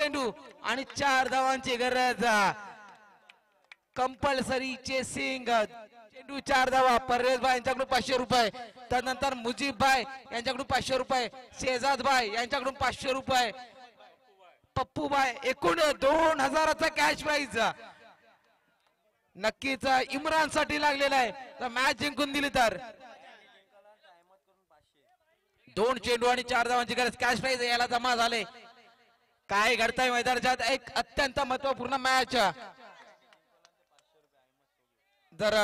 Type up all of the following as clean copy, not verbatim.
चेंडू आणि 4 धावांची गरज. कंपल्सरी चेसिंग चेंडू 4 धावा. परवेज भाई यांच्याकडून 500 रुपये. त्यानंतर मुजीब भाई यांच्याकडून 500 रुपये. शेजाद भाई यांच्याकडून 500 रुपये. पप्पू भाई एकूण 2000चा कॅश प्राइज नक्कीच इम्रान साठी लागलेला आहे. तर मॅच जिंकून दिली तर 2 चेंडू आणि 4 धावांची गरज. कॅश प्राइज याला जमा झाले. काय घडतंय मैदानात एक अत्यंत महत्वपूर्ण मॅच. जर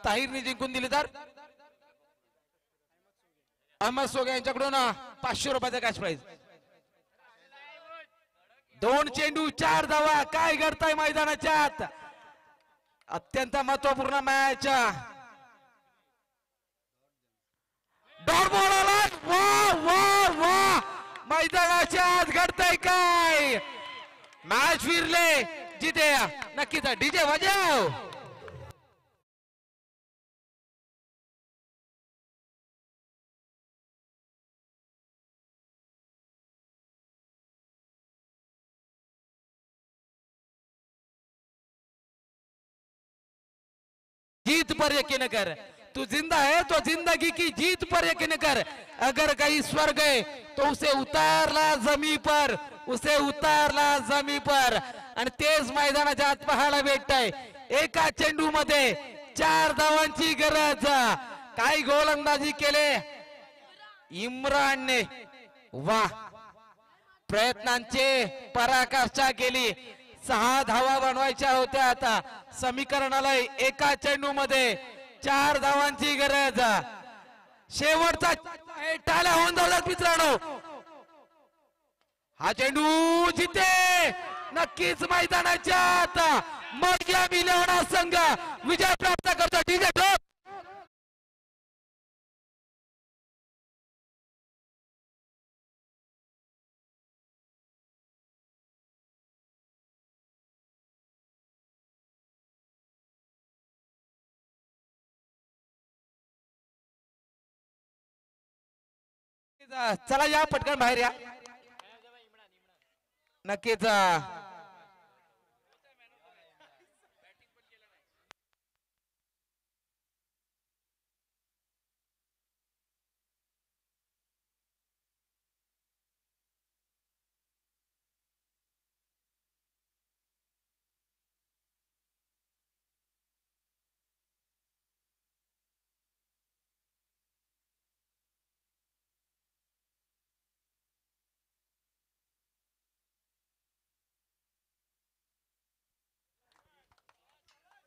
ताहिरने जिंकून दिली तर अहमद सोगे यांच्याकडून 500 रुपयाचा कॅश प्राइज. 2 चेंडू 4 धावा. काय घडतंय मैदानाच्या आत अत्यंत महत्वपूर्ण मॅच. डॉट बॉल आला. वा वा वा मैदानाच्या आत घडतंय काय. मॅच फिरले जिथे नक्कीच डीजे वाजव. जीत पर यकीन कर. तू जिंदा है तो जिंदगी की जीत पर यकीन कर. अगर कहीं स्वर्ग है तो उसे उतारला जमी पर. उसे उतारला जमी पर. आणि तेच मैदानाच्या आत पाहायला भेटतंय. एका चेंडू मध्ये 4 धावांची गरज. काय गोलंदाजी केले इम्रानने. वा प्रयत्नांचे पराकाष्ठा केली. 6 धावा बनवायच्या होत्या. आता समीकरणाला एका चेंडू मध्ये 4 धावांची गरज. शेवटचा टाळ्या होऊन जातात मित्रांनो. हा चेंडू जिथे नक्कीच मैदानाच्या आता मर्या मिळवणार संघ विजय प्राप्त करतो. डीजे ढोल. चला या पटकन बाहेर या. नक्कीच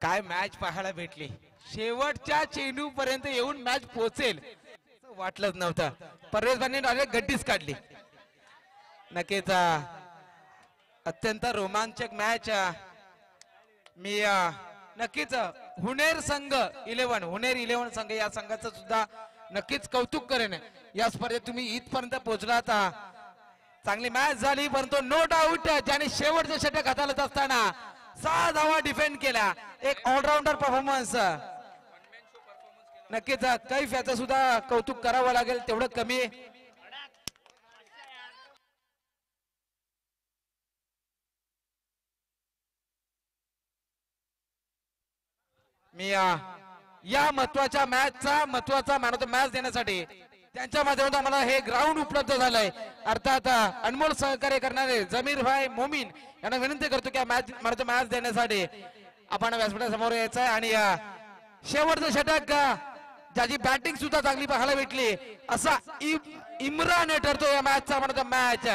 काय मॅच पाहायला भेटली. शेवटच्या चेंडू पर्यंत येऊन मॅच पोहोचेल वाटलंच नव्हतं. परवेजभाईंनी डायरेक्ट गड्डीच काढली. नक्कीच अत्यंत रोमांचक मॅच. मी नक्कीच हुनेर संघ 11 हुनेर 11 संघ या संघाचं सुद्धा नक्कीच कौतुक करेन. या स्पर्धेत तुम्ही इथपर्यंत पोहोचलात. चांगली मॅच झाली परंतु नो डाऊट ज्याने शेवटचे षटक हाताळत असताना 6 धावा डिफेंड केल्या. एक ऑलराऊंडर परफॉर्मन्स. नक्कीच कैफ याचं सुद्धा कौतुक करावं लागेल तेवढं कमी. मी या महत्वाच्या मॅचचा महत्वाचा मॅन ऑफ द मॅच देण्यासाठी त्यांच्या माध्यमातून आम्हाला हे ग्राउंड उपलब्ध झालंय. अर्थात अनमोल सहकार्य करणारे जमीर भाई मोमीन यांना विनंती करतो की मॅच देण्यासाठी आपण व्यासपीठासमोर यायचं आहे. आणि शेवटचं षटक ज्याची बॅटिंग सुद्धा चांगली पाहायला भेटली असा इम्रान ठरतो या मॅचचा मॅन ऑफ द मॅच.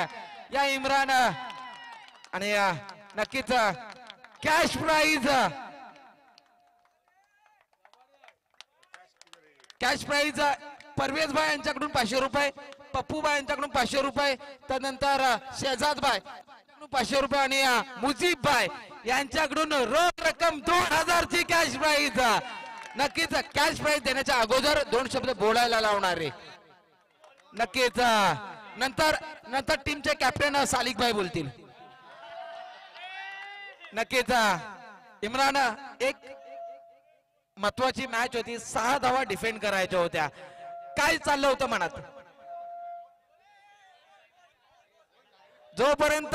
या इम्रान आणि नक्कीच कॅश प्राइज परवेज भाई यांच्याकडून 500 रुपये. पप्पू भाई यांच्याकडून 500 रुपये. त्यानंतर शेजाद भाई 500 रुपये आणि मुजीब भाई यांच्याकडून रोख रक्कम 2000ची कॅश प्राइज. नक्कीच कॅश प्राइज देण्याच्या अगोदर 2 शब्द बोलायला लावणार आहे. नक्कीच नंतर टीमचे कॅप्टन सालिक भाई बोलतील. नक्कीच इम्रान एक महत्वाची मॅच होती. 6 धावा डिफेंड करायच्या होत्या. काय चाललं होतं मनात. जोपर्यंत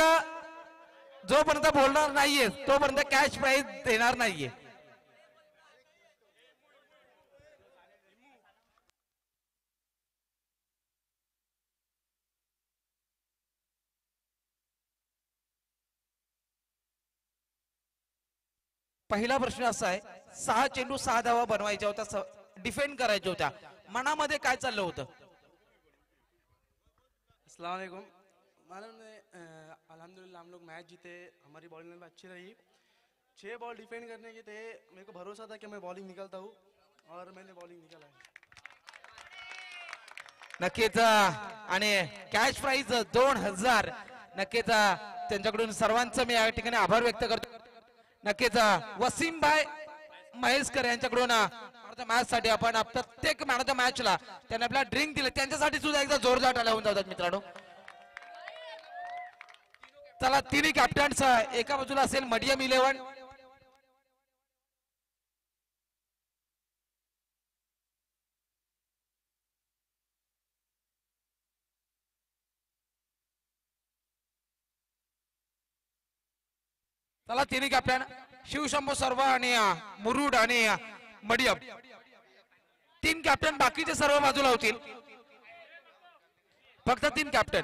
जोपर्यंत बोलणार नाहीये तोपर्यंत कॅश प्राइज देणार नाहीये. पहिला प्रश्न असा आहे, 6 चेंडू 6 धावा बनवायच्या होत्या, डिफेंड करायच्या होत्या, मनामध्ये काय चाललं होतं? अस्सलाम वालेकुम। मालूम है अल्हम्दुलिल्लाह हम लोग मैच जीते, हमारी बॉलिंग अच्छी रही। 6 बॉल डिफेंड करने के थे, मेरे को भरोसा था कि मैं बॉलिंग निकलता हूँ और मैंने बॉलिंग निकाला है। नक्कीच आणि कॅश प्राइज 2000 नक्कीच त्यांच्याकडून सर्वांचं मी या ठिकाणी आभार व्यक्त करतो. नक्कीच वसीम भाई महेशकर यांच्याकडून मॅच साठी आपण प्रत्येक मॅन ऑफ द मॅचला त्यांनी आपला ड्रिंक दिले, त्यांच्यासाठी सुद्धा एकदा जोरदार टाळ्या होऊन जातात मित्रांनो. चला तिन्ही कॅप्टन्स एका बाजूला असेल मडियम 11, चला तिन्ही कॅप्टन शिवशंभू सर्व आणि मुरुड आणि मडियम 3 कॅप्टन, बाकीचे सर्व बाजूला होतील, फक्त 3 कॅप्टन.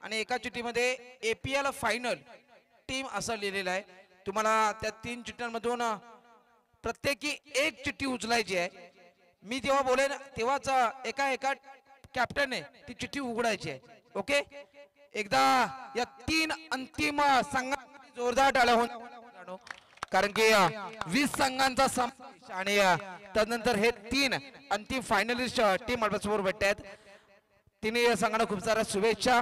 आणि एका चिठ्ठीमध्ये APL फायनल टीम असं लिहिलेलं आहे. तुम्हाला त्या 3 चिठ्ठ्यांमधून प्रत्येकी एक चिठ्ठी उचलायची आहे. मी जेव्हा बोलेन तेव्हाच एका एका कॅप्टनने ती चिठ्ठी उघडायची आहे. ओके, एकदा या 3 अंतिम संघांमध्ये जोरदार टाळ्या होऊन, कारण की 20 संघांचा समावेश आणि त्यानंतर हे 3 अंतिम फायनलिस्ट टीम आपल्यासमोर भेटत आहेत. तिन्ही संघांना खूप साऱ्या शुभेच्छा.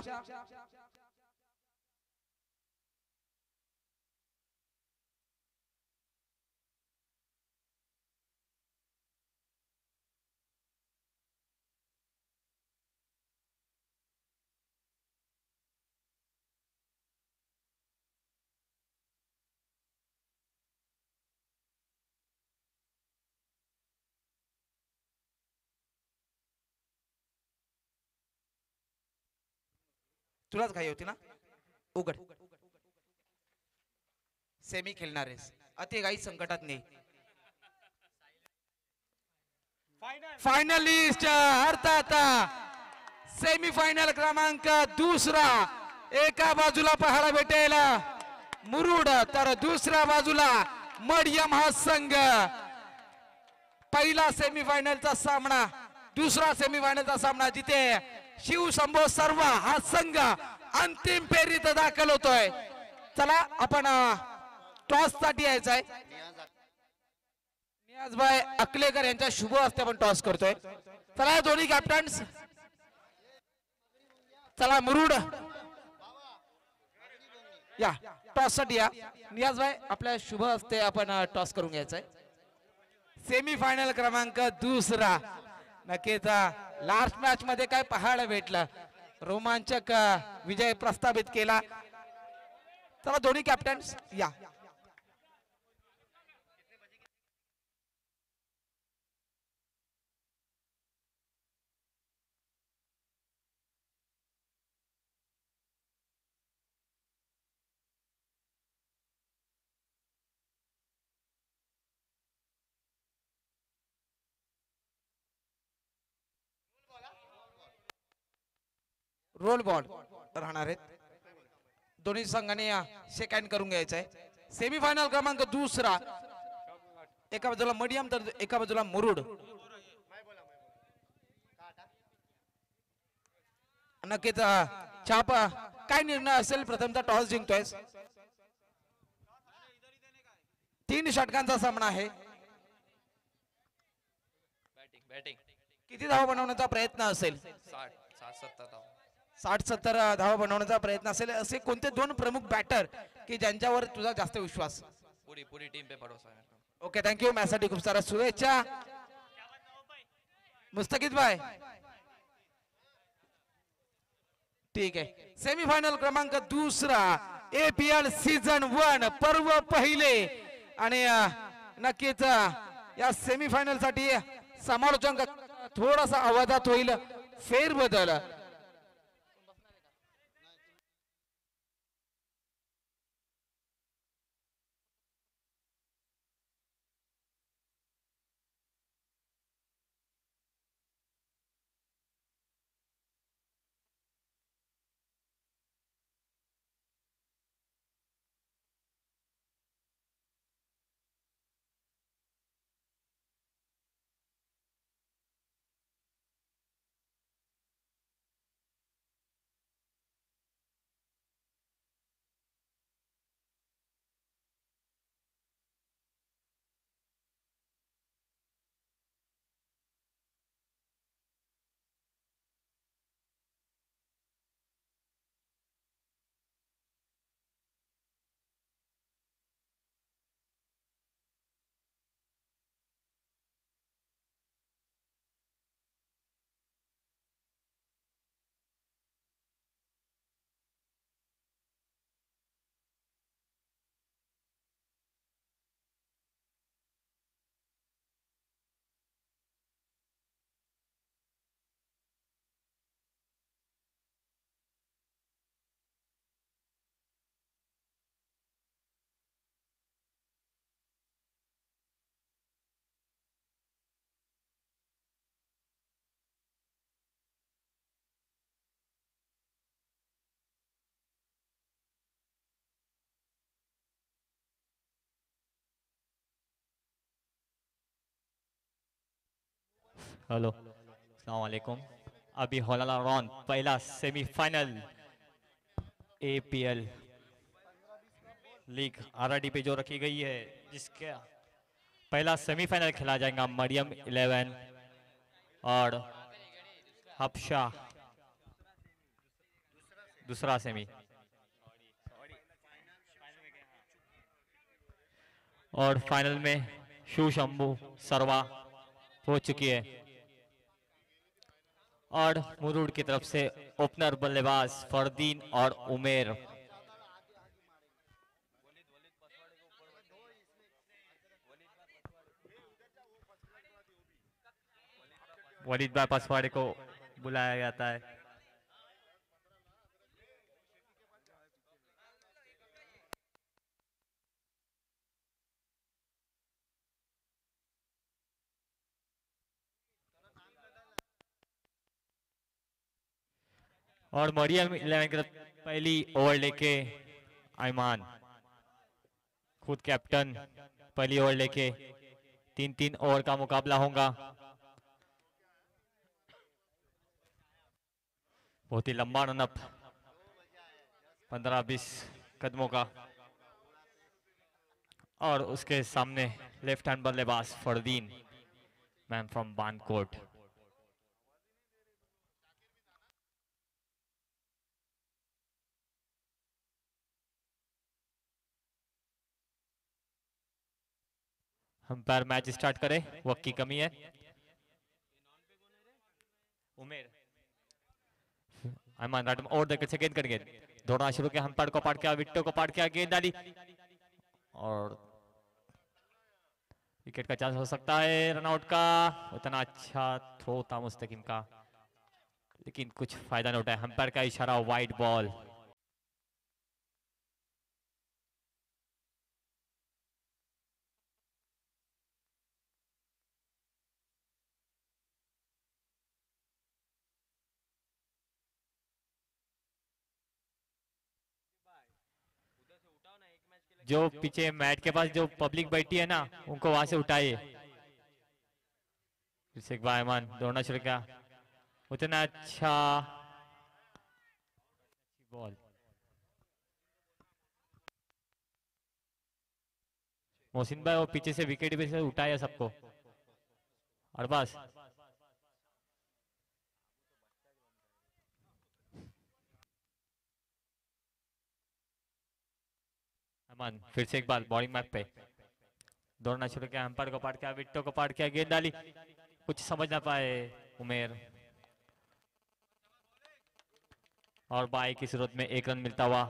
तुलाच घाई होती ना, उघड. सेमी खेळणारेस अति घाई संकटात नाही. फायनलिस्ट अर्थात सेमी फायनल क्रमांक दुसरा. एका बाजूला पाहायला भेटेल मुरुड, तर दुसऱ्या बाजूला मडियम हा संघ. पहिला सेमीफायनलचा सामना, दुसरा सेमीफायनलचा सामना जिथे शिवशंभो सर्व हा संघ अंतिम फेरीत दाखल होतोय. चला आपण टॉस साठी यायचंय. नियाजभाई अकलेकर यांच्या शुभ हस्ते आपण टॉस करतोय. चला दोन्ही कॅप्टन्स, चला मुरुड या टॉस साठी या. नियाजभाई आपल्या शुभ हस्ते आपण टॉस करून घ्यायचंय. सेमीफायनल क्रमांक दुसरा. नक्कीच लास्ट मॅच मध्ये काय पाहायला भेटलं, रोमांचक विजय प्रस्थापित केला. चला दोन्ही कॅप्टन्स या. रोल बॉल राहणार आहेत. दोन्ही संघाने शेक हँड करून घ्यायचंय. सेमीफायनल क्रमांक दुसरा. एका बाजूला मडियम तर एका बाजूला मुरुड. नक्कीच छाप काय निर्णय असेल. प्रथमचा टॉस जिंकतोय. 3 षटकांचा सामना आहे. किती धावा बनवण्याचा प्रयत्न असेल? 60-70 धावा बनवण्याचा प्रयत्न असेल. असे कोणते 2 प्रमुख बॅटर की ज्यांच्यावर तुझा जास्त विश्वास? पूरी टीम पे भरोसा है. Okay, thank you. मॅच साठी खूप सारा शुभेच्छा. मुस्तकित भाई ठीक आहे. सेमीफायनल क्रमांक दुसरा. APL सीझन 1 पर्व पहिले. आणि नक्कीच या सेमीफायनल साठी समालोचन थोडासा आवाजात होईल फेरबदल. हेलो अस्सलाम वालेकुम। अभी होने वाला राउंड पहला सेमीफाइनल एपीएल लीग आरआरडी पे जो रखी गई है, जिसका पहला सेमीफाइनल खेला जाएगा मरियम 11 और हफ्शा दूसरा सेमी। और फाइनल में शू शंभू सरवा हो चुकी है। और मुरुड की तरफ से ओपनर बल्लेबाज फरदीन और उमेर। वलीद भाई पसवाड़े को बुलाया जाता है। और मरियम 11 की तरफ पहली ओवर लेके आयमान खुद कैप्टन पहली ओवर लेके 3-3 ओवर का मुकाबला होगा। बहुत ही लंबा रनअप 15-20 कदमों का। और उसके सामने लेफ्ट हैंड बल्लेबाज Fardeen man from Bankot. Umpire match start करे, वक्त की कमी है। उमेर अमान राट और देकर से गेंद कर गेंद दौड़ना शुरू किया। अंपायर को पाट किया, विट्टो को पाट किया, गेंद डाली और विकेट का चांस हो सकता है रनआउट का। उतना अच्छा थ्रो था मुस्तकिम का, लेकिन कुछ फायदा नहीं उठाया। अंपायर का इशारा वाइड बॉल। जो पीछे मैट के पास जो पब्लिक बैठी है ना, उनको वहां से उठाइए। फिर से एक बार अमान दौड़ना शुरू किया, उतना अच्छा बॉल। मोहसिन भाई वो पीछे से विकेट पे से उठाया सबको। और बस अमान फिर से एक बार बॉलिंग मैप पे दौड़ना शुरू किया। अंपायर को पाट किया, विट्टो को पाट किया, गेंद डाली, कुछ समझ ना पाए उमेर। और बाई की सूरत में एक रन मिलता हुआ।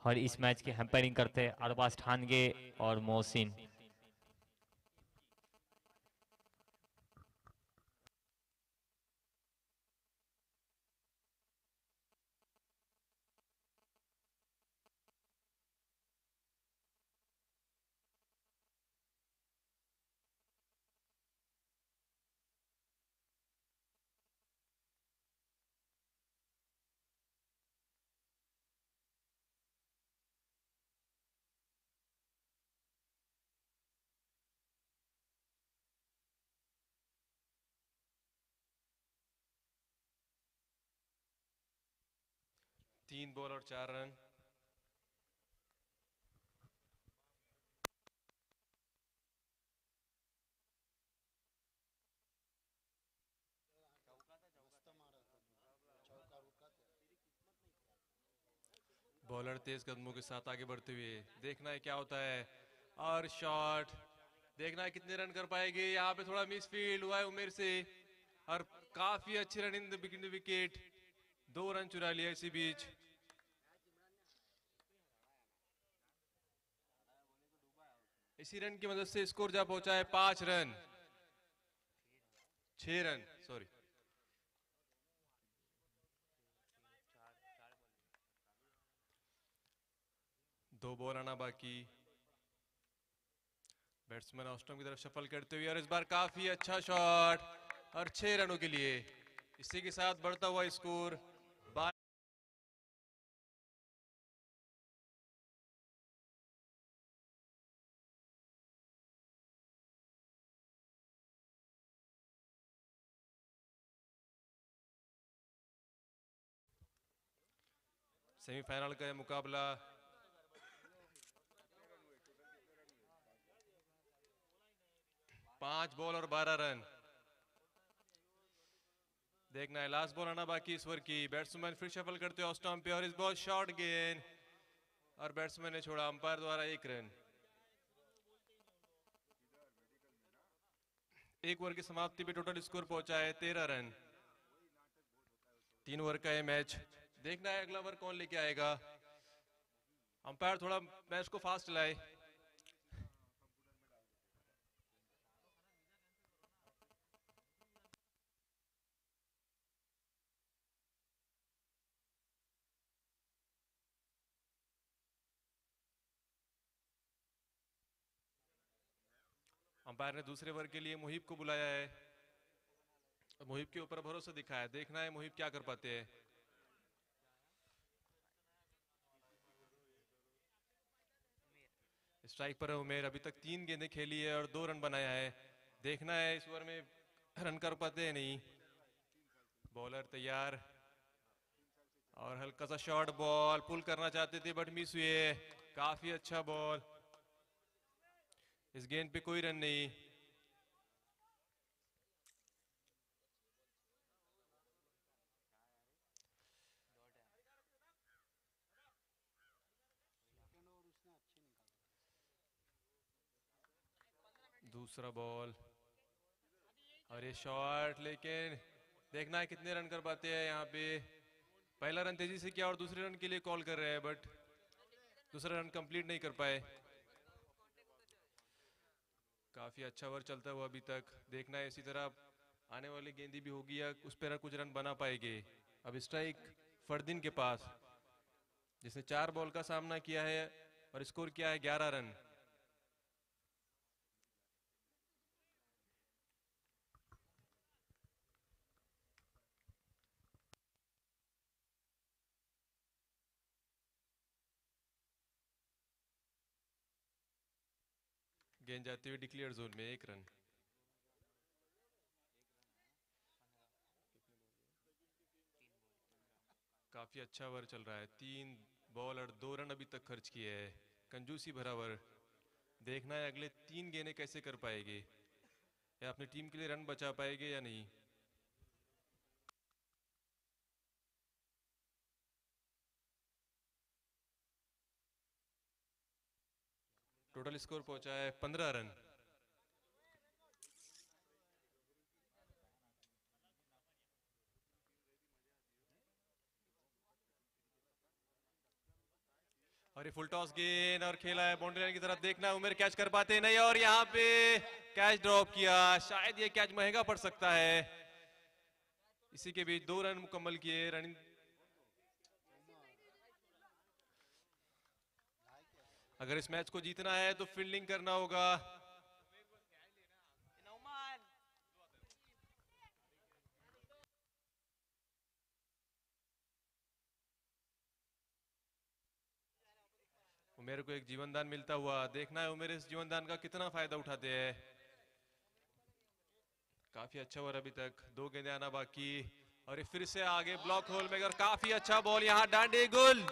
और इस मैच की एम्पायरिंग करते अरबाज ठानगे और मोहसिन। तीन बॉल और 4 रन। बॉलर तेज कदमों के साथ आगे बढ़ते हुए, देखना है क्या होता है। और शॉट देखना है कितने रन कर पाएंगे। यहाँ पे थोड़ा मिस फील्ड हुआ है उमेर से। और काफी अच्छे run in the wicket. 2 run चुरा लिया इसी बीच। इसी रन की मदद से स्कोर जा पहुंचा है 5 रन, 6 रन सॉरी। दो बॉल आना बाकी। बैट्समैन ऑस्ट्रम की तरफ शफल करते हुए, और इस बार काफी अच्छा शॉट और 6 रनों के लिए। इसी के साथ बढ़ता हुआ स्कोर सेमीफाइनल का ये मुकाबला। पांच बॉल और 12 रन। देखना है लास्ट बॉल आना बाकी इस ओवर की। बैट्समैन फिर शफल करते हैं ऑफ स्टंप पे और इस बॉल शॉर्ट गेंद और बैट्समैन ने छोड़ा अंपायर द्वारा 1 रन। एक ओवर की समाप्ति पे टोटल स्कोर पहुंचा है 13 रन। 3 ओवर का ये मैच। देखना है अगला ओवर कौन लेके आएगा। अंपायर थोड़ा मैच को फास्ट लाए। अंपायर ने दूसरे ओवर के लिए मुहिब को बुलाया है और मुहिब के ऊपर भरोसा दिखाया। देखना है मुहिब क्या कर पाते हैं। स्ट्राइक पर है उमेर। अभी तक 3 गेंदें खेली है और 2 रन बनाया है। देखना है इस ओवर में रन कर पाते हैं नहीं। बॉलर तैयार और हल्का सा शॉर्ट बॉल पुल करना चाहते थे बट मिस हुए। काफी अच्छा बॉल। इस गेंद पे कोई रन नहीं। दूसरा बॉल और ये शॉट, लेकिन देखना है कितने रन कर पाते हैं यहाँ पे। पहला रन तेजी से किया और दूसरे रन के लिए कॉल कर रहे हैं बट दूसरा रन कंप्लीट नहीं कर पाए। काफी अच्छा ओवर चलता हुआ अभी तक। देखना है इसी तरह आने वाली गेंदी भी होगी या उस पर कुछ रन बना पाएंगे। अब स्ट्राइक फरदीन के पास जिसने 4 बॉल का सामना किया है और स्कोर किया है 11 रन। गेंद जाती हुई डिक्लेयर जोन में 1 रन। काफी अच्छा ओवर चल रहा है। 3 बॉल और 2 रन अभी तक खर्च किए हैं। कंजूसी भरा ओवर। देखना है अगले 3 गेंदें कैसे कर पाएंगे या अपनी टीम के लिए रन बचा पाएंगे या नहीं। टोटल स्कोर पहुंचा है 15 रन। और ये फुल टॉस गेंद और खेला है बाउंड्री लाइन की तरफ। देखना है उमेर कैच कर पाते नहीं और यहाँ पे कैच ड्रॉप किया। शायद ये कैच महंगा पड़ सकता है। इसी के बीच 2 रन मुकम्मल किए। रनिंग अगर इस मैच को जीतना है तो फील्डिंग करना होगा। उमेर को एक जीवनदान मिलता हुआ। देखना है उमेर इस जीवनदान का कितना फायदा उठाते हैं। काफी अच्छा ओवर अभी तक। 2 गेंदें आना बाकी और ये फिर से आगे ब्लॉक होल में और काफी अच्छा बॉल यहाँ डांडे गुल।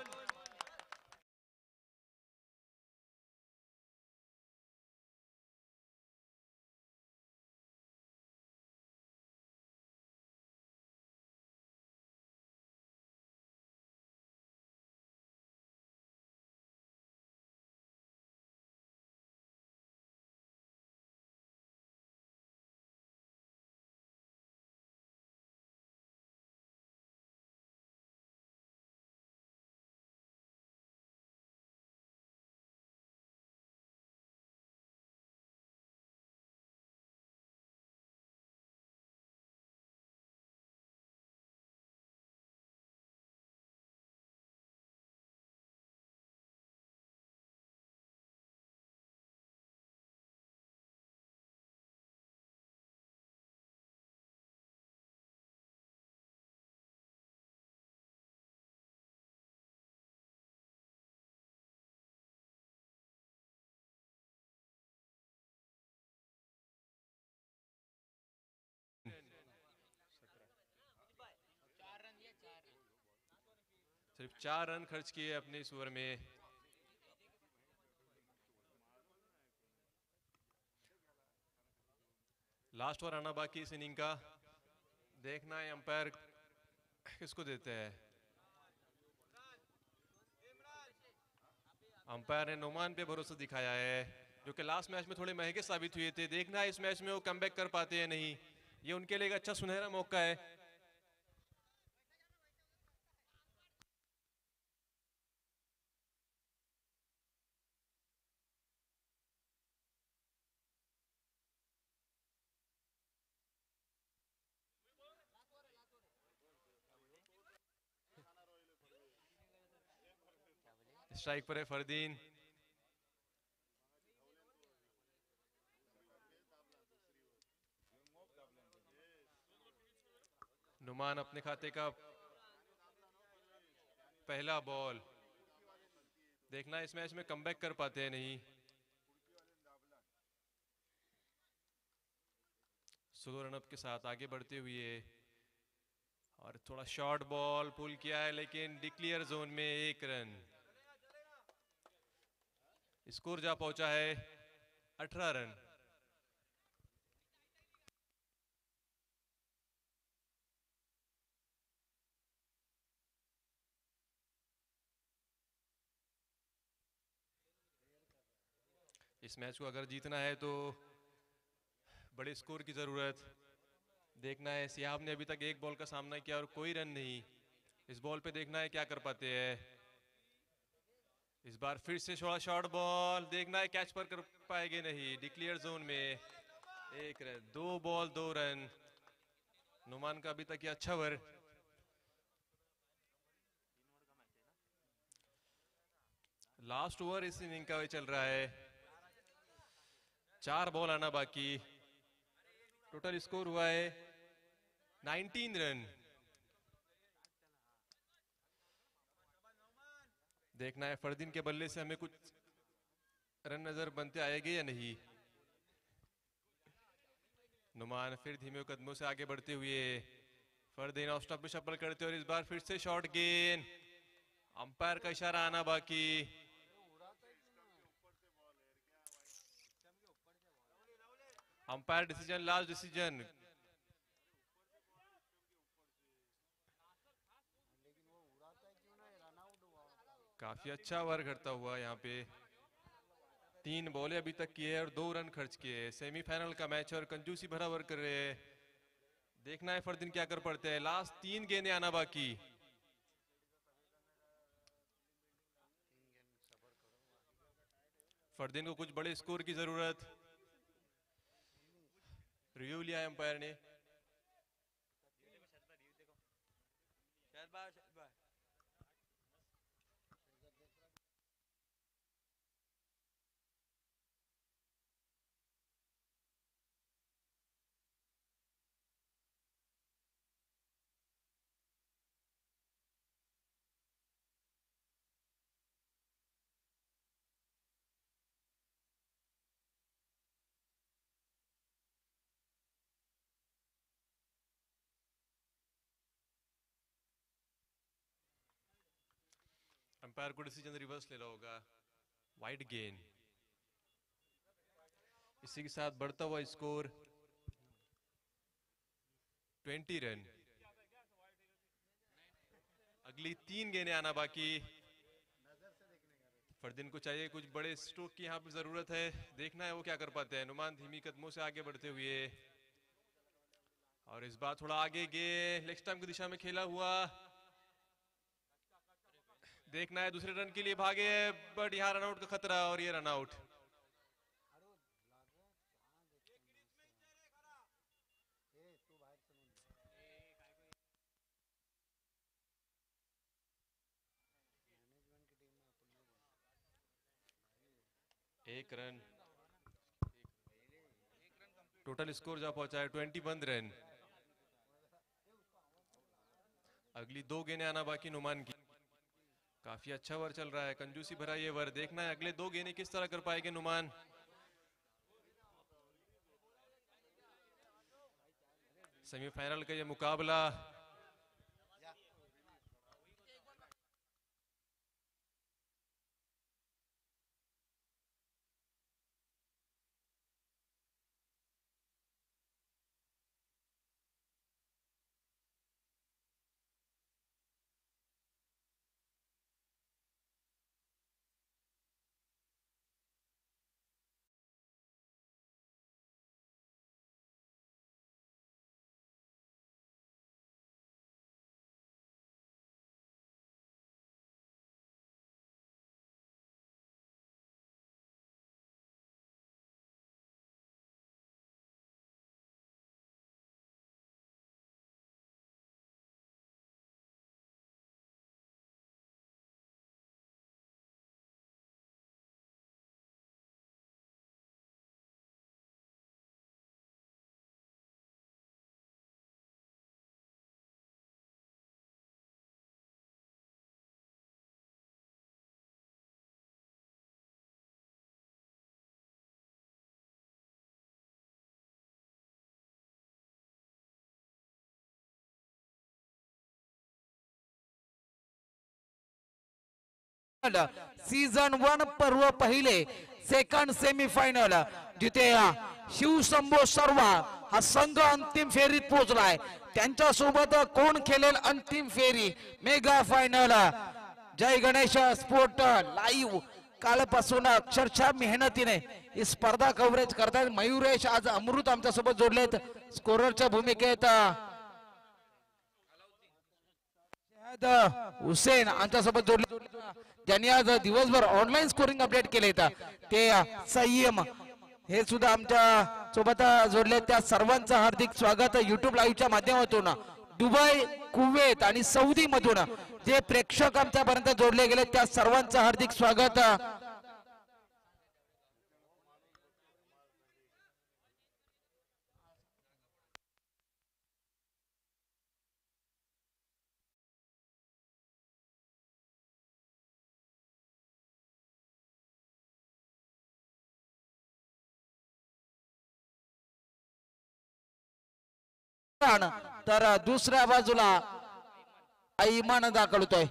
सिर्फ 4 रन खर्च किए अपने इस ओवर में। लास्ट ओवर आना बाकी इस इनिंग का। देखना है अंपायर किसको देते हैं। अंपायर ने नुमान पे भरोसा दिखाया है, जो कि लास्ट मैच में थोड़े महंगे साबित हुए थे। देखना है इस मैच में वो कमबैक कर पाते हैं नहीं। ये उनके लिए एक अच्छा सुनहरा मौका है। स्ट्राइक पर है फरदीन। नुमान अपने खाते का पहला बॉल। देखना इस मैच में कमबैक कर पाते हैं नहीं। स्लो रनअप के साथ आगे बढ़ते हुए, और थोड़ा शॉर्ट बॉल पुल किया है, लेकिन डिक्लियर जोन में 1 रन। स्कोर जा पहुंचा है 18 रन। इस मैच को अगर जीतना है तो बड़े स्कोर की जरूरत। देखना है सियाब ने अभी तक 1 बॉल का सामना किया और कोई रन नहीं। इस बॉल पे देखना है क्या कर पाते हैं। इस बार फिर से थोड़ा शॉर्ट बॉल। देखना है कैच पर कर पाएंगे नहीं। डिक्लियर जोन में 1 रन। 2 ball 2 run. नुमान का अभी तक ये अच्छा ओवर। लास्ट ओवर इस इनिंग का चल रहा है। 4 बॉल आना बाकी। टोटल स्कोर हुआ है 19 रन। देखना है फरदीन के बल्ले से हमें कुछ रन नजर बनते आएंगे या नहीं। नुमान फिर धीमे कदमों से आगे बढ़ते हुए, फरदीन ऑफ स्टंप पे शफल करते और इस बार फिर से शॉर्ट गेंद। अंपायर का इशारा आना बाकी। Umpire decision, last decision. काफी अच्छा ओवर करता हुआ यहाँ पे। 3 बॉलें अभी तक किए और 2 रन खर्च किए। सेमीफाइनल का मैच और कंजूसी भरा ओवर कर रहे हैं। देखना है फरदीन क्या कर पड़ते हैं। लास्ट 3 गेंदें आना बाकी। फरदीन को कुछ बड़े स्कोर की जरूरत। रिव्यू लिया है अंपायर ने। अंपायर को डिसीजन रिवर्स लेना होगा। वाइड गेंद। इसी के साथ बढ़ता हुआ स्कोर 20 रन। अगली 3 गेंदें आना बाकी। फरदीन को चाहिए कुछ बड़े स्ट्रोक की यहाँ पे जरूरत है। देखना है वो क्या कर पाते हैं। नुमान धीमी कदमों से आगे बढ़ते हुए, और इस बार थोड़ा आगे गेंद लेग स्टंप की दिशा में खेला हुआ। देखना है दूसरे रन के लिए भागे, बट यहाँ रनआउट का खतरा और ये रनआउट। एक रन। टोटल स्कोर जा पहुंचा है 21 रन। अगली 2 गेंदें आना बाकी नुमान की। काफी अच्छा ओवर चल रहा है, कंजूसी भरा ये ओवर। देखना है अगले 2 गेंदें किस तरह कर पाएंगे नुमान। सेमीफाइनल का ये मुकाबला सीझन 1 पर्व पहिले सेकंड सेमीफायनल जिथे शिवशंभो सर्वा हा संघ अंतिम फेरीत पोहोचलाय. त्यांच्या सोबत कोण खेळेल अंतिम फेरी मेगा फायनल. जय गणेश स्पोर्ट लाईव्ह कालपासून अक्षरशः मेहनतीने ही स्पर्धा कव्हरेज करतात. मयुरेश आज अमृत आमच्या सोबत जोडलेत स्कोररच्या भूमिकेत. हुसेन आमच्यासोबत जोडले ज्यांनी आज दिवसभर ऑनलाईन स्कोरिंग अपडेट केले ते संयम हे सुद्धा आमच्या सोबत जोडले. त्या सर्वांचं हार्दिक स्वागत युट्यूब लाईव्हच्या माध्यमातून. दुबई, कुवेत आणि सौदी मधून जे प्रेक्षक आमच्यापर्यंत जोडले गेले त्या सर्वांचं हार्दिक स्वागत. तर दुसऱ्या बाजूला ऐमान दाखवतोय.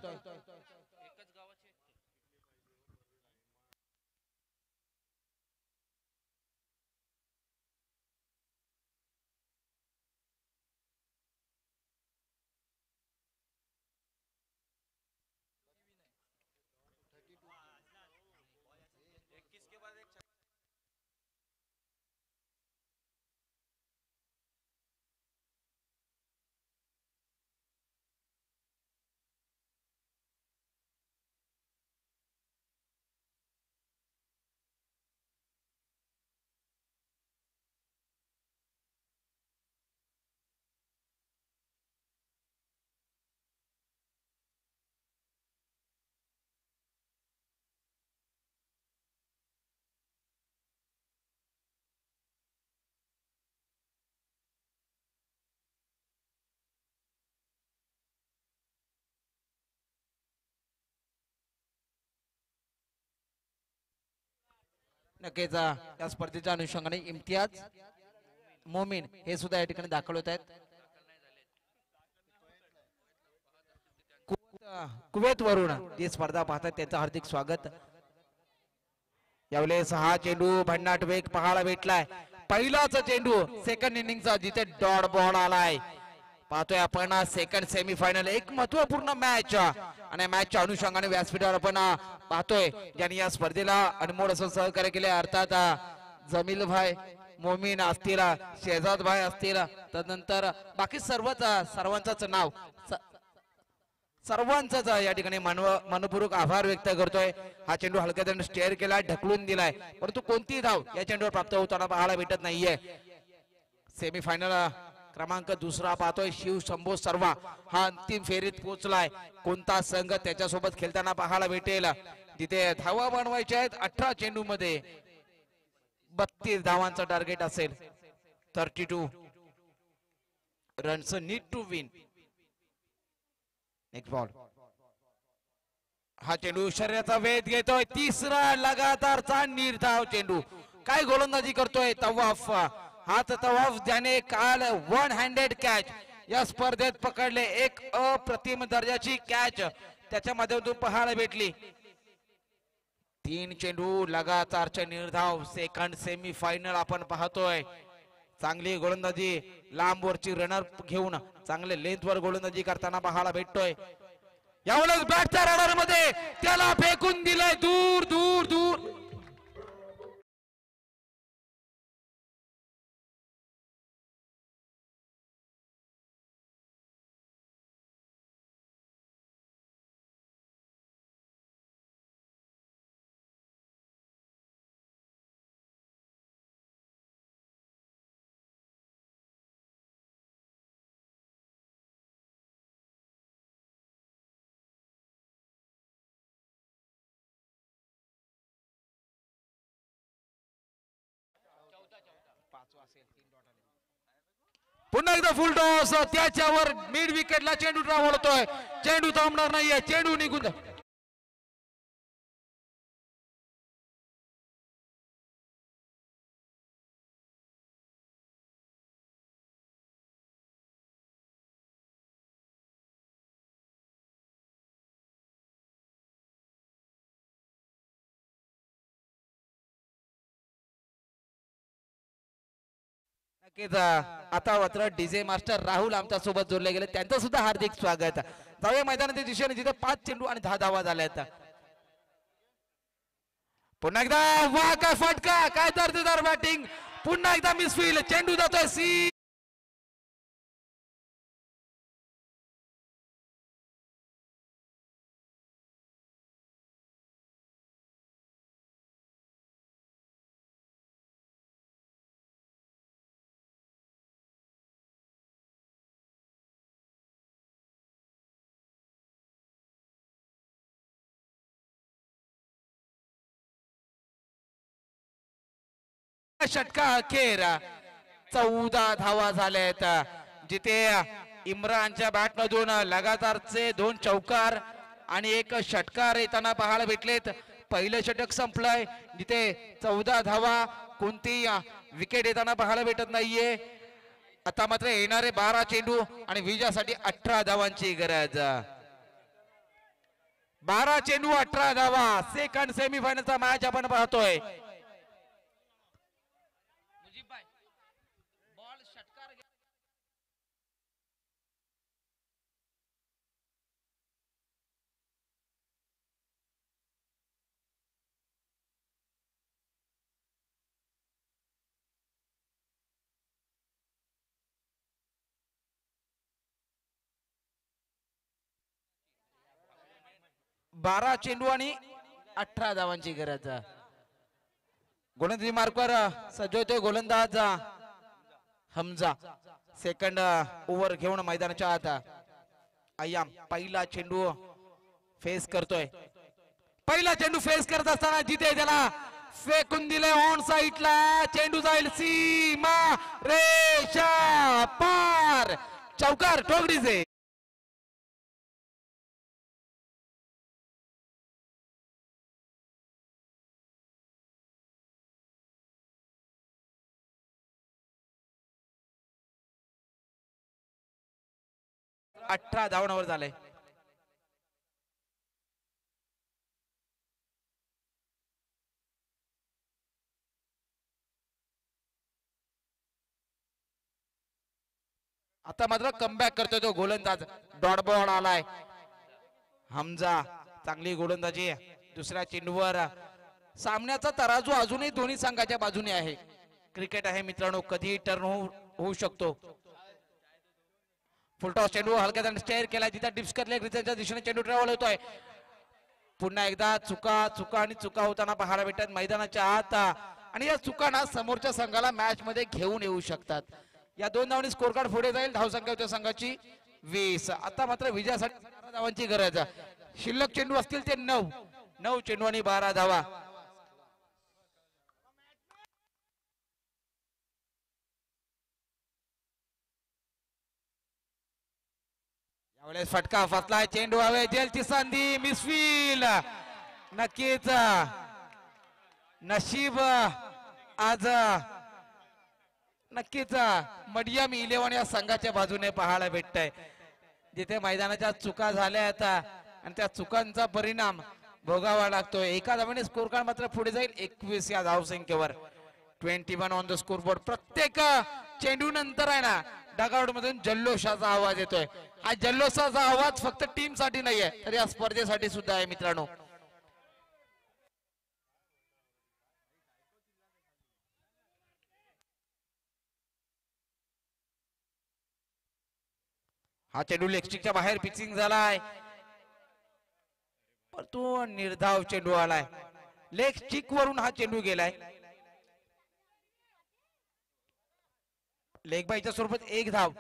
नक्कीच या स्पर्धेच्या अनुषंगाने इम्तियाज मोमीन हे सुद्धा या ठिकाणी दाखल होत आहेत. कुवेत वरून जी स्पर्धा पाहतात त्यांचं हार्दिक स्वागत. यावेळेस हा चेंडू भन्नाट वेग पाहायला भेटलाय. पहिलाच चेंडू सेकंड इनिंगचा जिथे डॉट बॉल आलाय. पाहतोय आपण सेकंड सेमीफायनल एक महत्वपूर्ण मॅच आणि मॅचच्या अनुषंगाने व्यासपीठावर आपण पाहतोय ज्यांनी या स्पर्धेला अनमोल असं सहकार्य केले अर्थात जमील भाई मोमीन असतील, शेजाद भाई असतील, तदनंतर बाकी सर्वांचंच नाव सर्वांचाच या ठिकाणी मनपूर्वक आभार व्यक्त करतोय. हा चेंडू हलक्या दंड स्टेअर केलाय, ढकलून दिलाय, परंतु कोणतीही धाव या चेंडूवर प्राप्त होताना पाहायला भेटत नाहीये. सेमीफायनल क्रमांक दुसरा पाहतोय शिव शंभो सर्वा हा अंतिम फेरीत पोहोचलाय. कोणता संघ त्याच्यासोबत खेळताना पाहायला भेटेल. तिथे धावा बनवायच्या आहेत 18 चेंडू मध्ये 32 धावांचं टार्गेट असेल. 32 runs need to win. Next ball. हा चेंडू शर्यतीचा वेध घेतोय. तिसरा लगातारचा निर्धाव चेंडू. काय गोलंदाजी करतोय तवाफ. हात तवाफ ज्याने काल 1 हँडेड कॅच या स्पर्धेत पकडले. एक अप्रतिम दर्जाची कॅच त्याच्या माध्यमातून पाहायला भेटली. 3 चेंडू लगातारचे निर्धाव. सेकंड सेमी फायनल आपण पाहतोय. चांगली गोलंदाजी लांब वरची रनर घेऊन चांगले लेंथ वर गोलंदाजी करताना पाहायला भेटतोय. यावेळेस बॅटच्या रनर मध्ये त्याला फेकून दिलंय दूर दूर दूर. पुन्हा एकदा फुल टॉस. त्याच्यावर मिड विकेटला चेंडू डावलतोय. चेंडू थांबणार नाहीये. चेंडू निघून नक्कीच आता मात्र डीजे मास्टर राहुल आमच्या सोबत जोडले गेले, त्यांचं सुद्धा हार्दिक स्वागत. जाऊया मैदानाच्या दिशेने जिथे 5 चेंडू आणि 10 धावा झाल्या आहेत. पुन्हा एकदा वा काय फटका, काय दर्जेदार बॅटिंग, पुन्हा एकदा मिसफील, चेंडू जातोय सी. षटका अखेर 14 धावा झाल्यात, जिथे इम्रानच्या बॅट मधून लगातारचे 2 चौकार आणि 1 षटकार येताना पाहायला भेटलेत. पहिलं षटक संपलंय जिथे 14 धावा, कोणती विकेट येताना पाहायला भेटत नाहीये. आता मात्र येणारे 12 चेंडू आणि विजयासाठी 18 धावांची गरज. 12 चेंडू 18 धावा, सेकंड सेमीफायनलचा मॅच आपण पाहतोय. 12 चेंडू आणि 18 धावांची गरज. गोलंदाजी मार्कवर सजवतोय गोलंदाज हमजा. सेकंड ओव्हर घेऊन मैदानाच्या आत अय्याम पहिला चेंडू फेस करतोय. पहिला चेंडू फेस करत असताना जिथे त्याला फेकून दिले ऑन साइडला, चेंडू जाईल सीमा रेषा पार, चौकार ठोकडीचे. अठरा धावांवर झाले. आता मात्र कमबॅक करतोय तो गोलंदाज. डॉट बॉल आलाय. हमजा चांगली गोलंदाजी. दुसऱ्या चेंडूवर सामन्याचा तराजू अजूनही दोन्ही संघाच्या बाजूने आहे. क्रिकेट आहे मित्रांनो, कधीही टर्न होऊ शकतो. फुलटॉस चेंडू हलक्या स्टेअर केला, जिथे डिप्स करले क्रिकेटच्या दिशेने चेंडू ट्रॅव्हल होतोय. पुन्हा एकदा चुका आणि चुका होताना पाहायला भेटतात मैदानाच्या आत, आणि या चुकांना समोरच्या संघाला मॅच मध्ये घेऊन येऊ शकतात. या 2 धावांनी स्कोर कार्ड पुढे जाईल. धावसंख्या होत्या संघाची 20. आता मात्र विजयासाठी 12 धावांची गरज. शिल्लक चेंडू असतील ते 9 चेंडू आणि 12 धावा. यावेळेस फटका फसलाय, चेंडू हवे, जेलची संधी, मिसफील. नक्कीच नशीब आज नक्कीच मडियम 11 या संघाच्या बाजूने पाहायला भेटतंय, जिथे मैदानाच्या चुका झाल्या आता आणि त्या चुकांचा परिणाम भोगावा लागतोय. एका धावाने स्कोर कार्ड मात्र पुढे जाईल 21 या धावसंख्येवर. 21 ऑन द स्कोर बोर्ड. प्रत्येक चेंडू नंतर आहे ना डगआउट मधून जल्लोषाचा आवाज येतोय. हा जल्लोषाचा आवाज फक्त टीम साठी नाहीये, तर या स्पर्धेसाठी सुद्धा आहे मित्रांनो. हा चेंडू लेगस्टिकच्या बाहेर पिचिंग झालाय, पण तो निर्धाव चेंडू आलाय. लेग स्टिक वरून हा चेंडू गेलाय. लेग बायच्या स्वरूपात 1 धाव.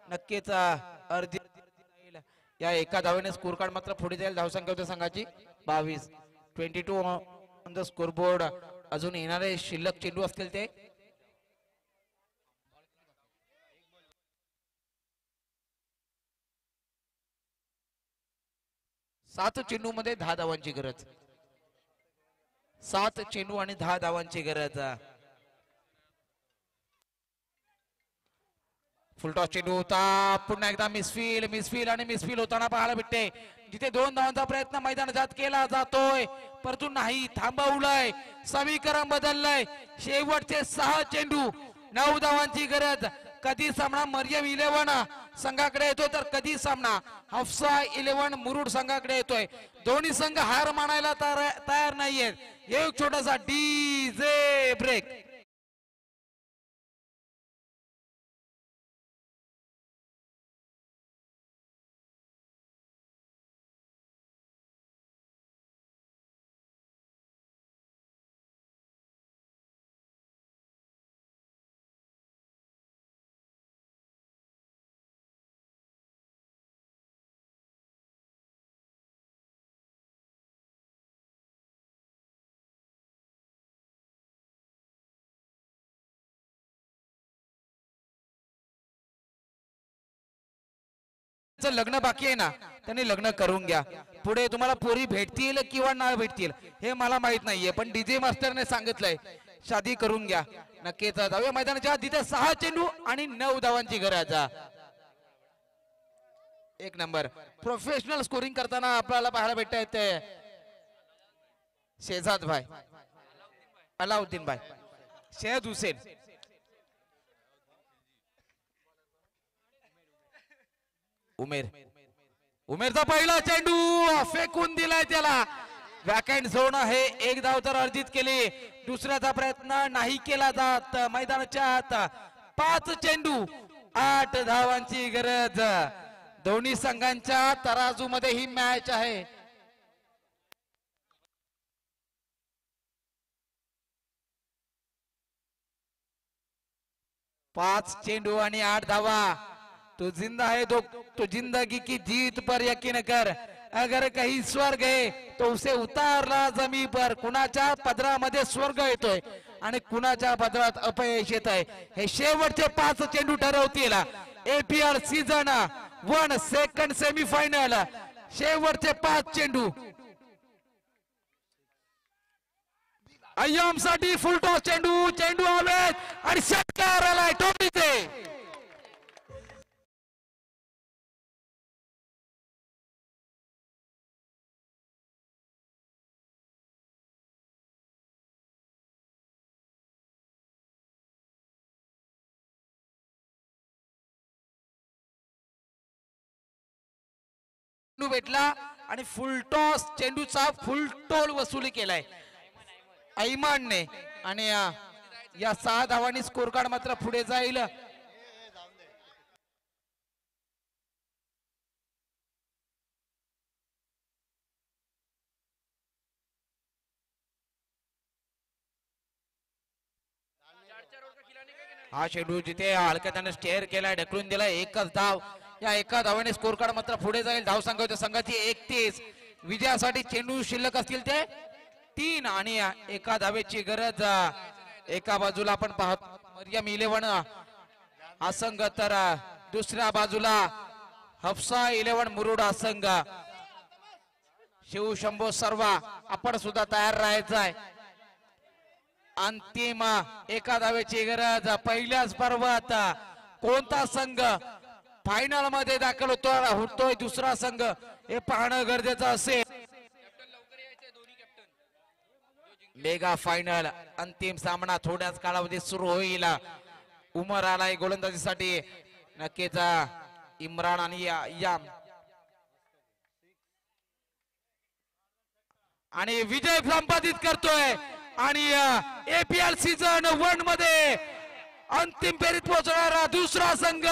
नक्कीच अर्धी या एका धावेने स्कोर कार्ड मात्र पुढे जाईल. धावसंख्या होत्या संघाची 22. 22 ऑन द स्कोर बोर्ड. अजून येणारे शिल्लक चेंडू असतील ते 7 चेंडू मध्ये 10 धावांची गरज. 7 चेंडू आणि 10 धावांची गरज. फुलटॉस चेंडू होता, पुन्हा एकदा मिसफील आणि मिसफील होताना पाहायला भेटते, जिथे 2 धावांचा प्रयत्न मैदानात केला जातोय, परंतु नाही, थांबवलंय. समीकरण बदललंय. शेवटचे 6 चेंडू 9 धावांची गरज. कधी सामना मरियम 11 संघाकडे येतोय तर कधी सामना हफ्सा 11 मुरुड संघाकडे येतोय. दोन्ही संघ हार मानायला तयार नाहीयेत. एक छोटासा डीजे ब्रेक. लग्न बाकी आहे ना, त्यांनी लग्न करून घ्या. पुढे तुम्हाला पोरी भेटतील किंवा नाही भेटतील हे मला माहित नाहीये, पण डीजे मास्टरने सांगितलंय शादी करून घ्या. नक्कीच जाऊया मैदानाच्या. तिथे 6 चेंडू आणि 9 धावांची गरज. एक नंबर प्रोफेशनल स्कोरिंग करताना आपल्याला पाहायला भेटत येते शेजाद भाई, अलाउद्दीन भाई, शेहद हुसेन. उमेरचा पहिला चेंडू फेकून दिलाय त्याला. वॅकंट झोन आहे. 1 धाव तर अर्जित केली. दुसऱ्याचा प्रयत्न नाही केला जात. मैदानाच्या आत 5 चेंडू 8 धावांची गरज. दोन्ही संघांच्या तराजू मध्ये ही मॅच आहे. पाच चेंडू आणि 8 धावा. तो जिंदा है तो जिंदगी की जीत पर यकीन कर. अगर कहीं स्वर्ग है तो उसे उतारला जमी पर. कुणाच्या पदरामध्ये स्वर्ग येतोय आणि कुणाच्या पदरात अपयश येत आहे हे शेवटचे 5 चेंडू ठरवतील. APL season 1 second semifinal. शेवटचे 5 चेंडू. अय्यम साठी फुल टॉस चेंडू. चेंडू आवेत आणि षटकार आलाय टोपीचे. भेटला आणि फुलटॉस चेंडूचा फुल टोल वसुली केलाय ऐमानने. आणि या 6 धावांनी स्कोर कार्ड मात्र पुढे जाईल. हा चेंडू जिथे हलक्या त्याने स्टेअर केलाय, ढकलून दिलाय. 1च धाव. या 1 धावाने स्कोर कार्ड मात्र पुढे जाईल. धाव संघ संघाची 31. विजयासाठी चेंडू शिल्लक असतील ते 3 आणि 1 धावेची गरज. एका बाजूला आपण पाहतो मरियम 11 हा संघ, तर दुसऱ्या बाजूला हफ्सा 11 मुरुड हा संघ. शिव शंभो सर्वा आपण सुद्धा तयार राहायचं आहे. अंतिम 1 धावेची गरज. पहिल्याच पर्वात कोणता संघ फायनल मध्ये दाखल होतोय दुसरा संघ हे पाहणं गरजेचं असेल. मेगा फायनल अंतिम सामना थोड्याच कालावधीत सुरू होईल. उमर आलाय गोलंदाजीसाठी. नक्कीच इम्रान आणि याम आणि विजय संपादित करतोय. आणि एपीएल सीझन 1 मध्ये अंतिम फेरीत पोहोचणारा दुसरा संघ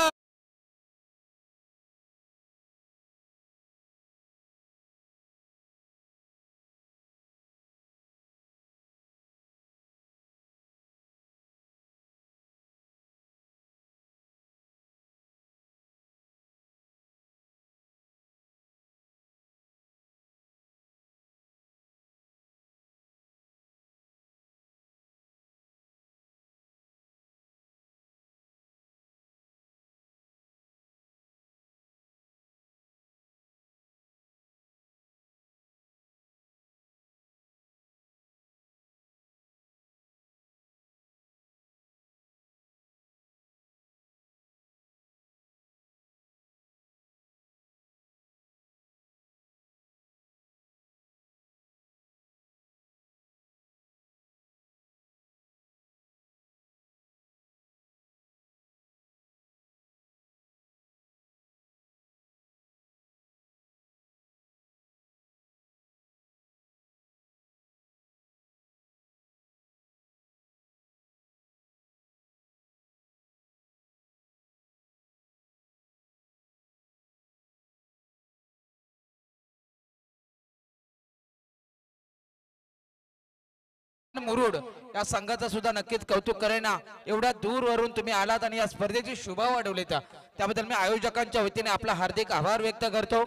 मुरुड या संघाचं सुद्धा नक्कीच कौतुक करेन ना. एवढ्या दूरवरून तुम्ही आलात आणि या स्पर्धेची शोभा वाढवली त्याबद्दल मी आयोजकांच्या वतीने आपला हार्दिक आभार व्यक्त करतो.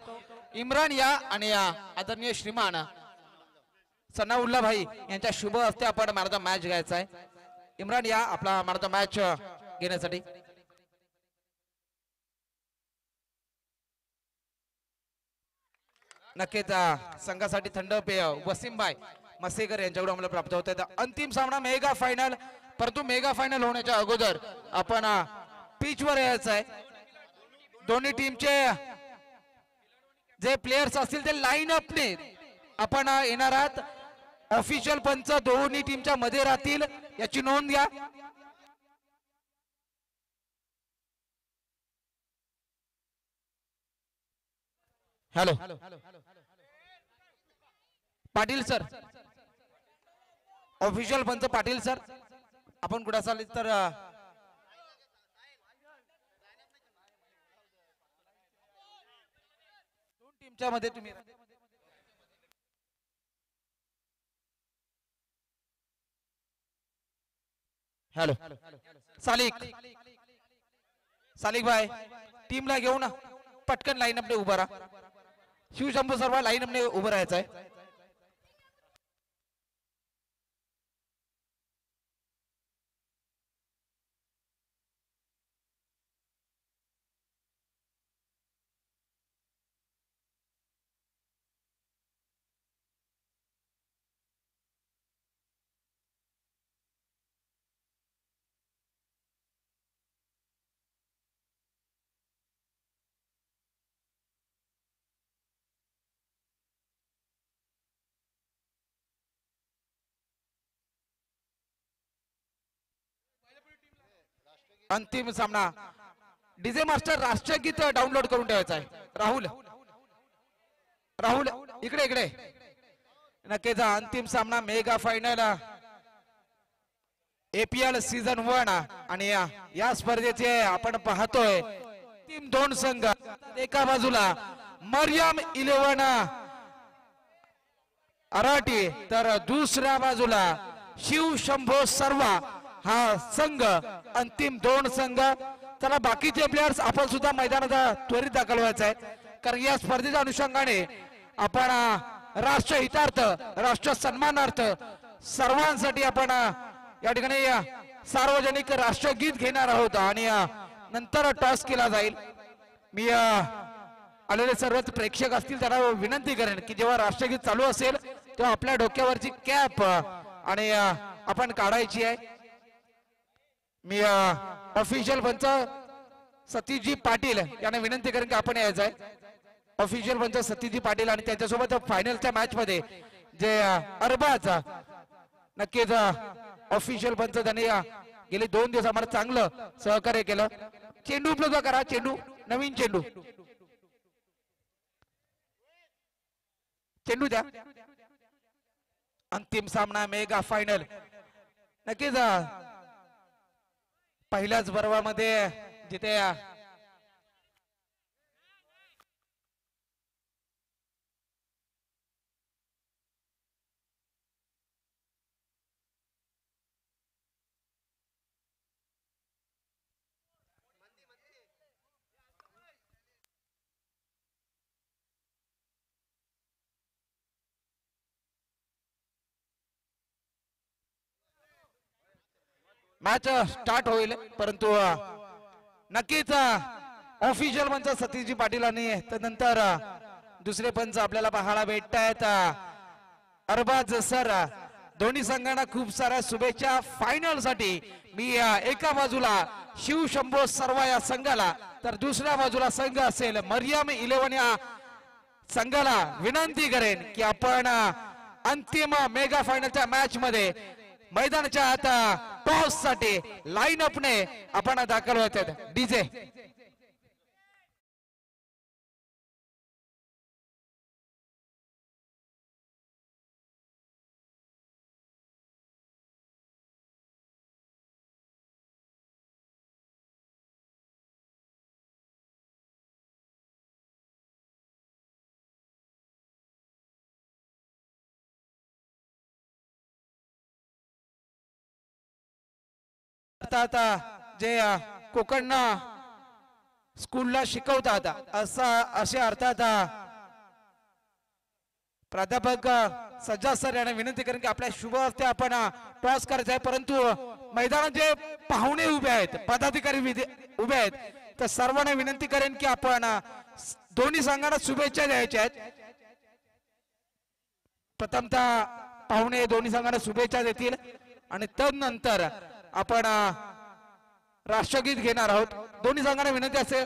इम्रान या आणि या आदरणीय श्रीमान सनाउल्ला भाई यांच्या शुभ हस्ते आपण मॅन ऑफ द मॅच घ्यायचा आहे. इम्रान या आपला मॅन ऑफ द मॅच घेण्यासाठी. नक्कीच संघासाठी थंड पेय वसीमभाई मसेकर यांच्याकडून आम्हाला प्राप्त होत आहे. अंतिम सामना मेगा फायनल, परंतु मेगा फायनल होण्याच्या अगोदर आपण पिच वर यायचं आहे. दोन्ही टीमचे जे प्लेयर्स असतील ते लाईन अपने आपण येणार आहात. ऑफिशियल पंच दोन्ही टीमच्या मध्ये राहतील याची नोंद घ्या. हॅलो पाटील सर, ऑफिशियल पंच पाटील सर, आपण कुठे असाल तर दोन टीमच्या मध्ये तुम्ही. हॅलो सालिक, सालिक भाई टीमला घेऊ ना, पटकन लाईन अपने उभा राहा. शिवशंभू सर्व लाईन अपने उभं राहायचं आहे. अंतिम सामना डीजे मास्टर राष्ट्रगीत डाउनलोड करून ठेवायचं आहे. राहुल, राहुल इकडे इकडे. नक्कीच अंतिम सामना मेगा फायनल एपीएल सीझन 1 आणि या स्पर्धेचे आपण पाहतोय टीम दोन संघ. एका बाजूला मरियम 11 अराटी तर दुसऱ्या बाजूला शिव शंभो सर्वा हा संघ. अंतिम दोन संघ. चला बाकीचे प्लेयर्स आपण सुद्धा मैदानात त्वरित दाखल व्हायचं आहे, कारण या स्पर्धेच्या अनुषंगाने आपण राष्ट्र हितार्थ राष्ट्र सन्मानार्थ सर्वांसाठी आपण या ठिकाणी सार्वजनिक राष्ट्रगीत घेणार आहोत आणि नंतर टॉस केला जाईल. मी आलेले सर्वच प्रेक्षक असतील त्यांना विनंती करेन की जेव्हा राष्ट्रगीत चालू असेल तेव्हा आपल्या डोक्यावरची कॅप आणि आपण काढायची आहे. मी ऑफिशियल पंच सतीशजी पाटील यांना विनंती करेन की आपण यायचं आहे. ऑफिशियल पंच सतीशजी पाटील आणि त्यांच्यासोबत फायनलच्या मॅच मध्ये जे अरबाज नक्कीच ऑफिशियल पंच त्यांनी गेले 2 दिवस आम्हाला चांगलं सहकार्य केलं. चेंडू उपलब्ध करा, चेंडू नवीन चेंडू, चेंडू द्या. अंतिम सामना मेगा फायनल. नक्कीच पहिल्याच पर्वामध्ये जिथे मॅच स्टार्ट होईल, परंतु नक्कीच ऑफिशियल पंच सतीशजी पाटील आणि त्यानंतर दुसरे पंच आपल्याला पाहायला भेटत आहेत अरबाज सर. दोन्ही संघांना खूप साऱ्या शुभेच्छा फायनल साठी. मी एका बाजूला शिव शंभो सर्वा या संघाला तर दुसऱ्या बाजूला संघ असेल मरियम 11 या संघाला विनंती करेन की आपण अंतिम मेगा फायनलच्या मॅच मध्ये मैदानाच्या आता टॉस साठी लाईन अपने आपण दाखल होत. डीजे आता जे कोकण स्कूलला शिकवतात असे अर्थात प्राध्यापक सज्जाद सर यांना विनंती करेन की आपल्या शुभ हस्ते आपण टॉस करायचा आहे, परंतु मैदानात जे पाहुणे उभे आहेत, पदाधिकारी उभे आहेत, तर सर्वांना विनंती करेन की आपण दोन्ही संघांना शुभेच्छा द्यायच्या आहेत. प्रथमतः पाहुणे दोन्ही संघांना शुभेच्छा देतील आणि तदनंतर आपण राष्ट्रगीत घेणार आहोत. दोन्ही संघांना विनंती असेल,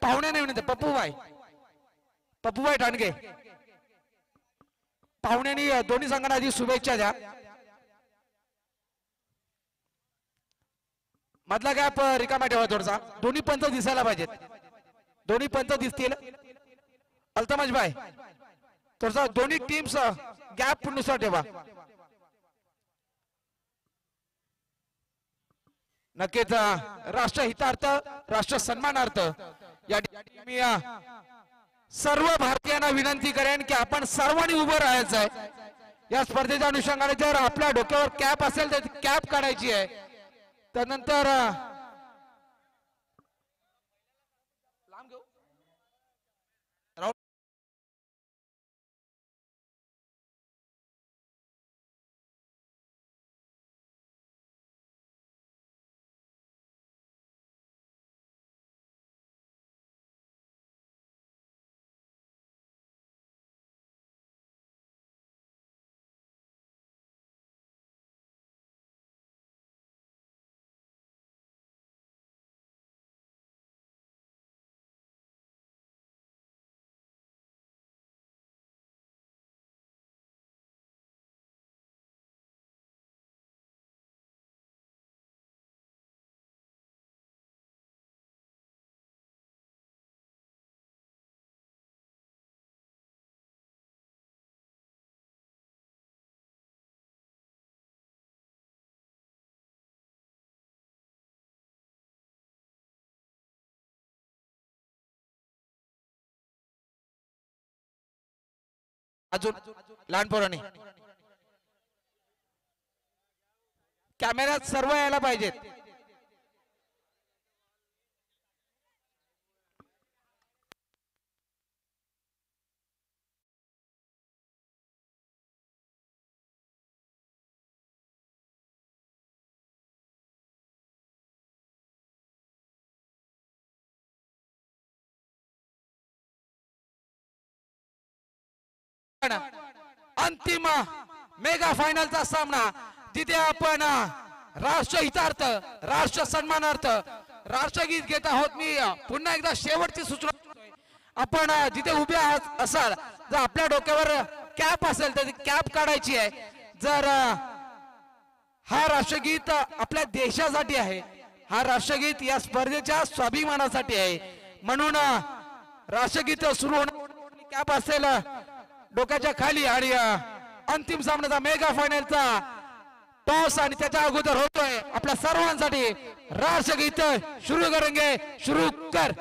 पाहुण्यांना विनंती, पप्पूबाई ठाणगे, पाहुण्यांनी दोन्ही संघांना आधी शुभेच्छा द्या. मधला गॅप रिकामा ठेवा थोडासा, दोन्ही पंच दिसायला पाहिजेत, दोन्ही पंच दिसतील. अल्तमज भाई थोडासा दोन्ही टीम्स गॅप नुसार ठेवा. नक्कीच राष्ट्रहितार्थ, राष्ट्र सन्मानार्थ या ठिकाणी मी सर्व भारतीयांना विनंती करेन की आपण सर्वांनी उभं राहायचं आहे. या स्पर्धेच्या अनुषंगाने जर आपल्या डोक्यावर कॅप असेल तर कॅप काढायची आहे. त्यानंतर अजून लहान पोरांनी कॅमेऱ्यात सर्व यायला पाहिजेत. अंतिम मेगा फायनलचा सामना जिथे आपण राष्ट्रहितार्थ, राष्ट्र सन्मानार्थ राष्ट्रगीत घेत आहोत. मी पुन्हा एकदा शेवटची सूचना, आपण जिथे उभे असाल, जर आपल्या डोक्यावर कॅप असेल तर कॅप काढायची आहे. जर हा राष्ट्रगीत आपल्या देशासाठी आहे, हा राष्ट्रगीत या स्पर्धेच्या स्वाभिमानासाठी आहे, म्हणून राष्ट्रगीत सुरू होणार कॅप असेल डोक्याच्या खाली. आणि अंतिम सामन्याचा मेगा फायनलचा टॉस आणि त्याच्या अगोदर होतोय आपल्या सर्वांसाठी राष्ट्रगीत. सुरू करेंगे, सुरू कर.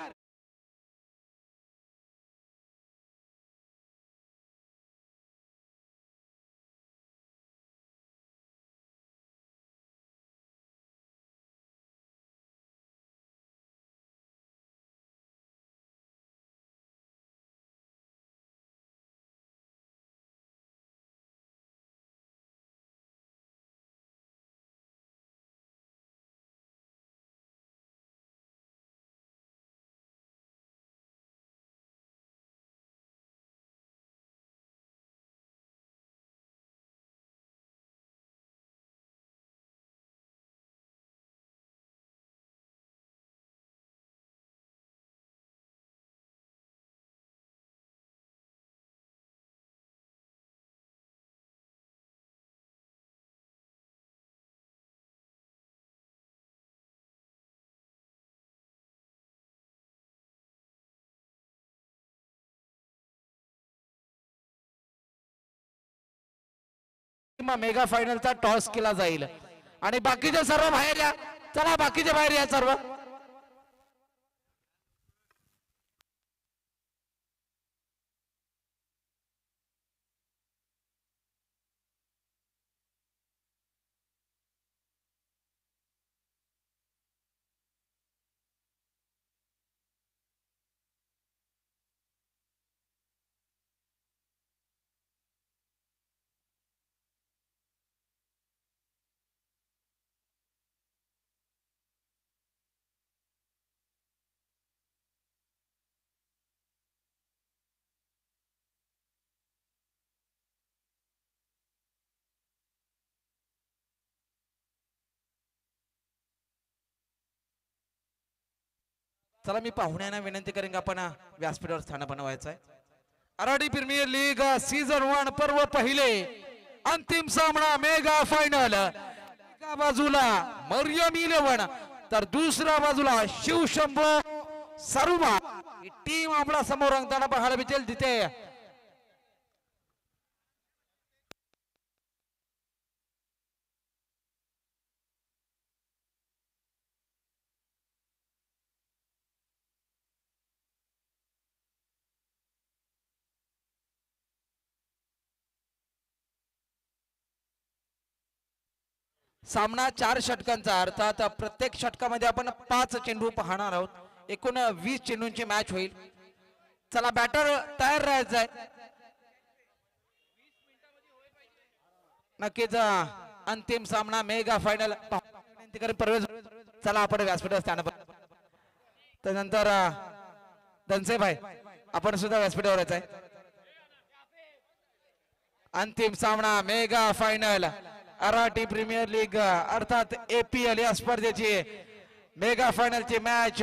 मेगा फायनलचा टॉस केला जाईल आणि बाकीचे सर्व बाहेर या. चला बाकीचे बाहेर या सर्व. चला मी पाहुण्यांना विनंती करेन की आपण व्यासपीठावर स्थान बनवायचं आहे. आराडी प्रीमियर लीग सीझन 1 पर्व पहिले अंतिम सामना मेगा फायनल. एका बाजूला मरियम 11 तर दुसऱ्या बाजूला शिवशंभो सरुबा ही टीम आपल्या समोर रंगताना पाहायला भेटेल. तिथे सामना 4 षटकांचा, अर्थात प्रत्येक षटकामध्ये आपण 5 चेंडू पाहणार आहोत. एकूण 20 चेंडूंची मॅच होईल. चला बॅटर तयार राहायचं आहे. नक्कीच अंतिम सामना मेगा फायनल परवेज. चला आपण व्यासपीठावर स्थान त्यानंतर धनसे भाई आपण सुद्धा व्यासपीठावर यायचं आहे. अंतिम सामना मेगा फायनल आराटी प्रीमियर लीग अर्थात APL या स्पर्धेची मेगा फायनलची मॅच.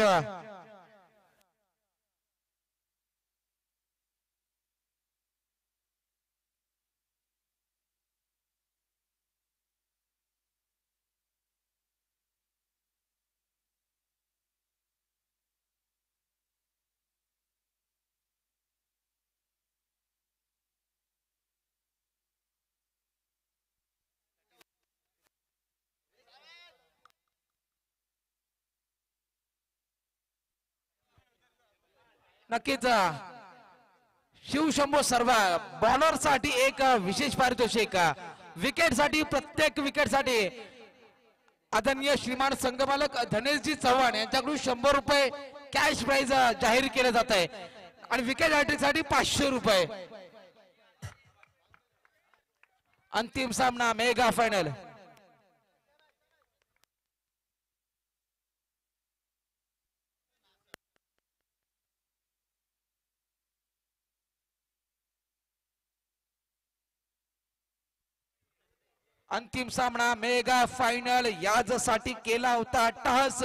नक्कीच शिवशंभो सर्व बॉलर साठी एक विशेष पारितोषिक. विकेट साठी प्रत्येक विकेट साठी आदरणीय श्रीमान संघमालक धनेशजी चव्हाण यांच्याकडून 100 रुपये कॅश प्राइज जाहीर केले जात आहे आणि विकेट हॅट्रिक साठी 500 रुपये. अंतिम सामना मेगा फायनल. अंतिम सामना मेगा फायनल यासाठी केला होता अट्टहास.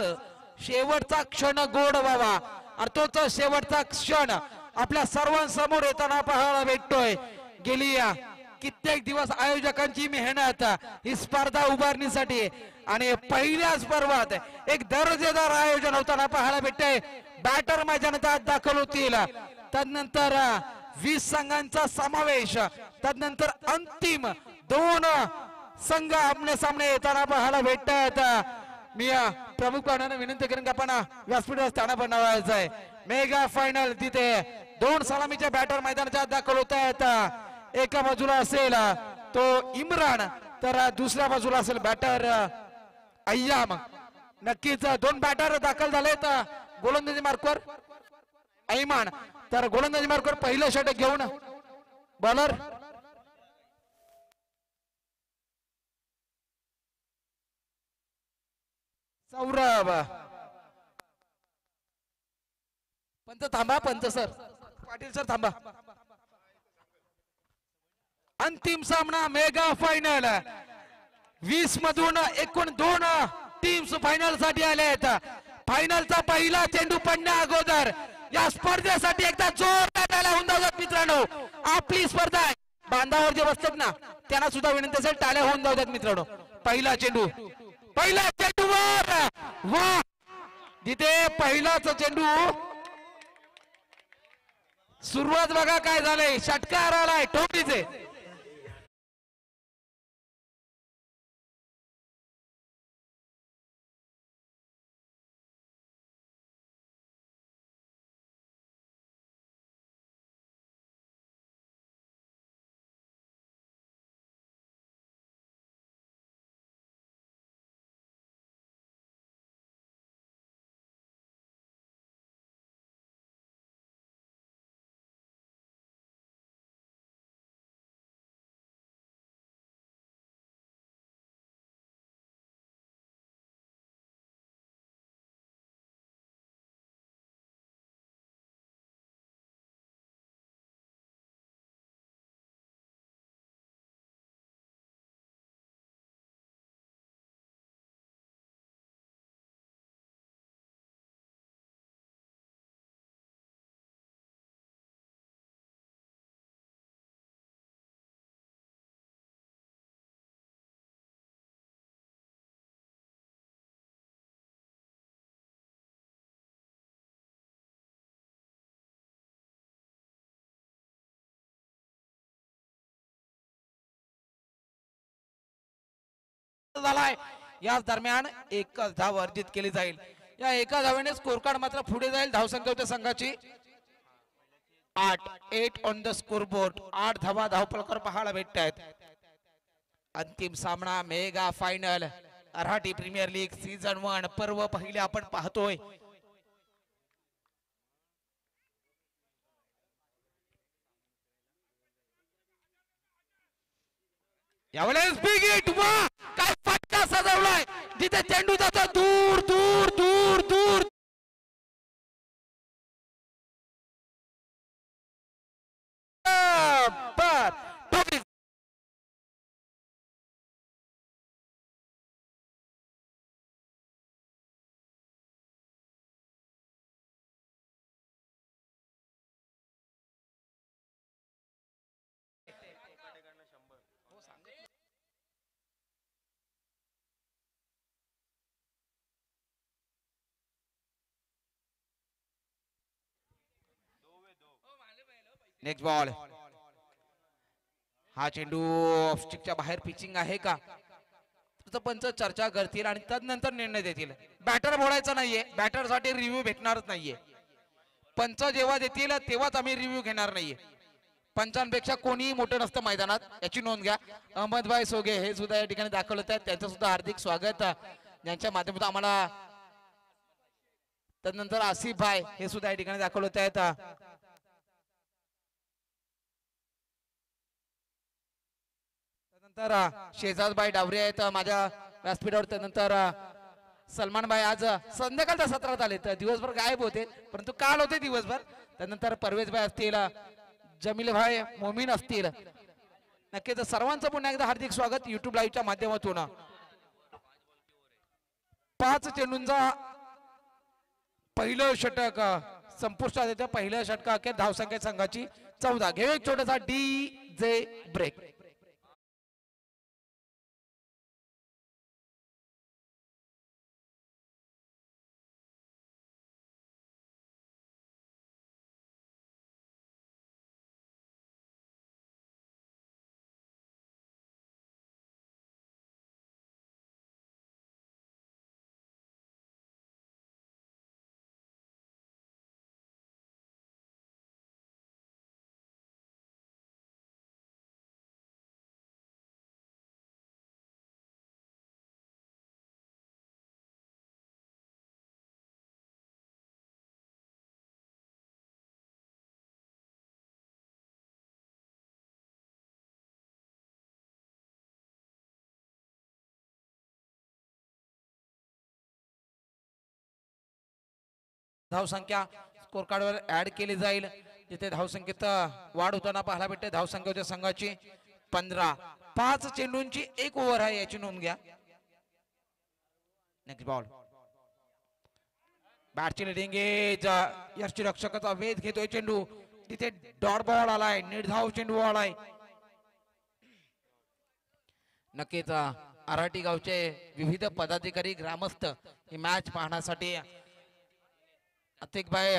शेवटचा क्षण गोड व्हावा आणि तोच शेवटचा क्षण आपल्या सर्वांसमोर येताना पाहायला भेटतोय. गेली कित्येक दिवस आयोजकांची मेहनत ही स्पर्धा उभारणीसाठी आणि पहिल्याच पर्वात एक दर्जेदार आयोजन होताना पाहायला भेटतंय. बॅटर मैदानात दाखल होतील. तदनंतर 20 संघांचा समावेश. तदनंतर अंतिम 2 संघ आमने सामने येताना पाहायला भेटतात. मी प्रमुख पाहुण्यांना विनंती करेन की आपण व्यासपीठावर स्थान बनवायचं आहे. मेगा फायनल तिथे 2 सलामीच्या बॅटर मैदानाच्या दाखल होत आहेत. एका बाजूला असेल तो इम्रान तर दुसऱ्या बाजूला असेल बॅटर अय्याम. नक्कीच 2 बॅटर दाखल झालेत गोलंदाजी मार्कवर. ऐमान तर गोलंदाजी मार्कवर पहिलं षटक घेऊन बॉलर सौरभ. पंत थांबा, पंत सर, पाटील सर थांबा. अंतिम सामना मेगा फायनल. 20 मधून एकूण 2 टीम्स फायनल साठी आल्या आहेत. फायनलचा पहिला चेंडू पडण्या अगोदर या स्पर्धेसाठी एकदा जोरदार टाळ्या होऊन जाऊयात मित्रांनो. आपली स्पर्धा आहे. बांधावर जे बसतात ना त्यांना सुद्धा विनंती असेल टाळ्या होऊन जाऊयात मित्रांनो. पहिला चेंडू, पहिला चेंडूवर वा तिथे पहिलाच चेंडू. सुरुवात बघा काय झालंय. षटकार आलाय ठोकीचे. झालाय. याच दरम्यान एकच धाव अर्जित केली जाईल. या एका धावेने स्कोर कार्ड मात्र पुढे जाईल धावसंख्या होत्या संघाची 8 ऑन द स्कोर बोर्ड. 8 धावा धावपलकर पाहायला भेटत आहेत. अंतिम सामना mega final Marathi premier league season 1 पर्व पहिले आपण पाहतोय. यावेळेस बिग हिट. वा काय फटका सजवलाय. जिथे चेंडू जातो दूर दूर दूर दूर. Next ball. हा चेंडू ऑफस्टिकच्या बाहेर पिचिंग आहे का पंच चर्चा करतील आणि तदनंतर निर्णय देतील. बॅटर बोलायचं नाहीये. बॅटर साठी रिव्ह्यू भेटणारच नाहीये. पंच जेव्हा देतील तेव्हाच आम्ही रिव्ह्यू घेणार नाहीये. पंचांपेक्षा कोणीही मोठं नसतं मैदानात याची नोंद घ्या. अहमदभाई सोगे हे सुद्धा या ठिकाणी दाखल होत आहेत. त्यांचं सुद्धा हार्दिक स्वागत. ज्यांच्या माध्यमातून आम्हाला तदनंतर आसिफ भाई हे सुद्धा या ठिकाणी दाखल होत आहेत. त्यानंतर शेजाजबाई डावरे आहेत माझ्या व्यासपीठावर. त्यानंतर सलमान भाई आज संध्याकाळच्या सत्रात आले तर दिवसभर गायब होते परंतु काल होते दिवसभर. त्यानंतर परवेज भाई असतील, जमील भाई मोमीन असतील. नक्कीच सर्वांचं पुन्हा एकदा हार्दिक स्वागत युट्यूब लाईव्हच्या माध्यमातून. 5 चेंडूंचा पहिलं षटक संपुष्टात येतं. पहिल्या षटका अखेर धावसंख्या संघाची 14. घेऊ एक छोटासा DJ ब्रेक. धावसंख्या स्कोर कार्डवर ऍड केली जाईल. जिथे धावसंख्येत वाढ होताना पाहायला भेटते. धावसंख्या होत्या संघाची 15. 5 चेंडूंची 1 ओव्हर आहे याची नोंद घ्या. Next ball. बॅटची लिडिंग एज यष्टीरक्षकाचा वेध घेतोय चेंडू. तिथे डॉट बॉल आलाय. निर्धाव चेंडू आलाय. नक्कीच आराठी गावचे विविध पदाधिकारी ग्रामस्थ ही मॅच पाहण्यासाठी अतिक भाई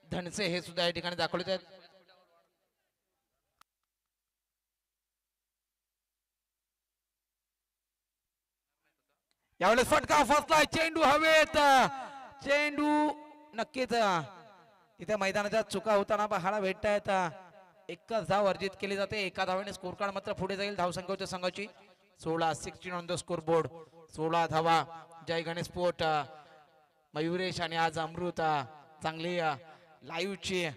धनसे हे सुद्धा या ठिकाणी दाखवले आहेत. यावेळेस फटका फसलाय. चेंडू हवेत. चेंडू नक्कीच तिथे मैदानाच्या चुका होताना पाहायला भेटत आहेत. एकच धाव अर्जित केली जाते. एका धावेने स्कोर कार्ड मात्र पुढे जाईल धावसंख्या होत्या संघाची 16 ऑन द स्कोर बोर्ड. 16 धावा. जय गणेश स्पोर्ट मयुरेश आणि आज अमृत चांगली लाईव्हची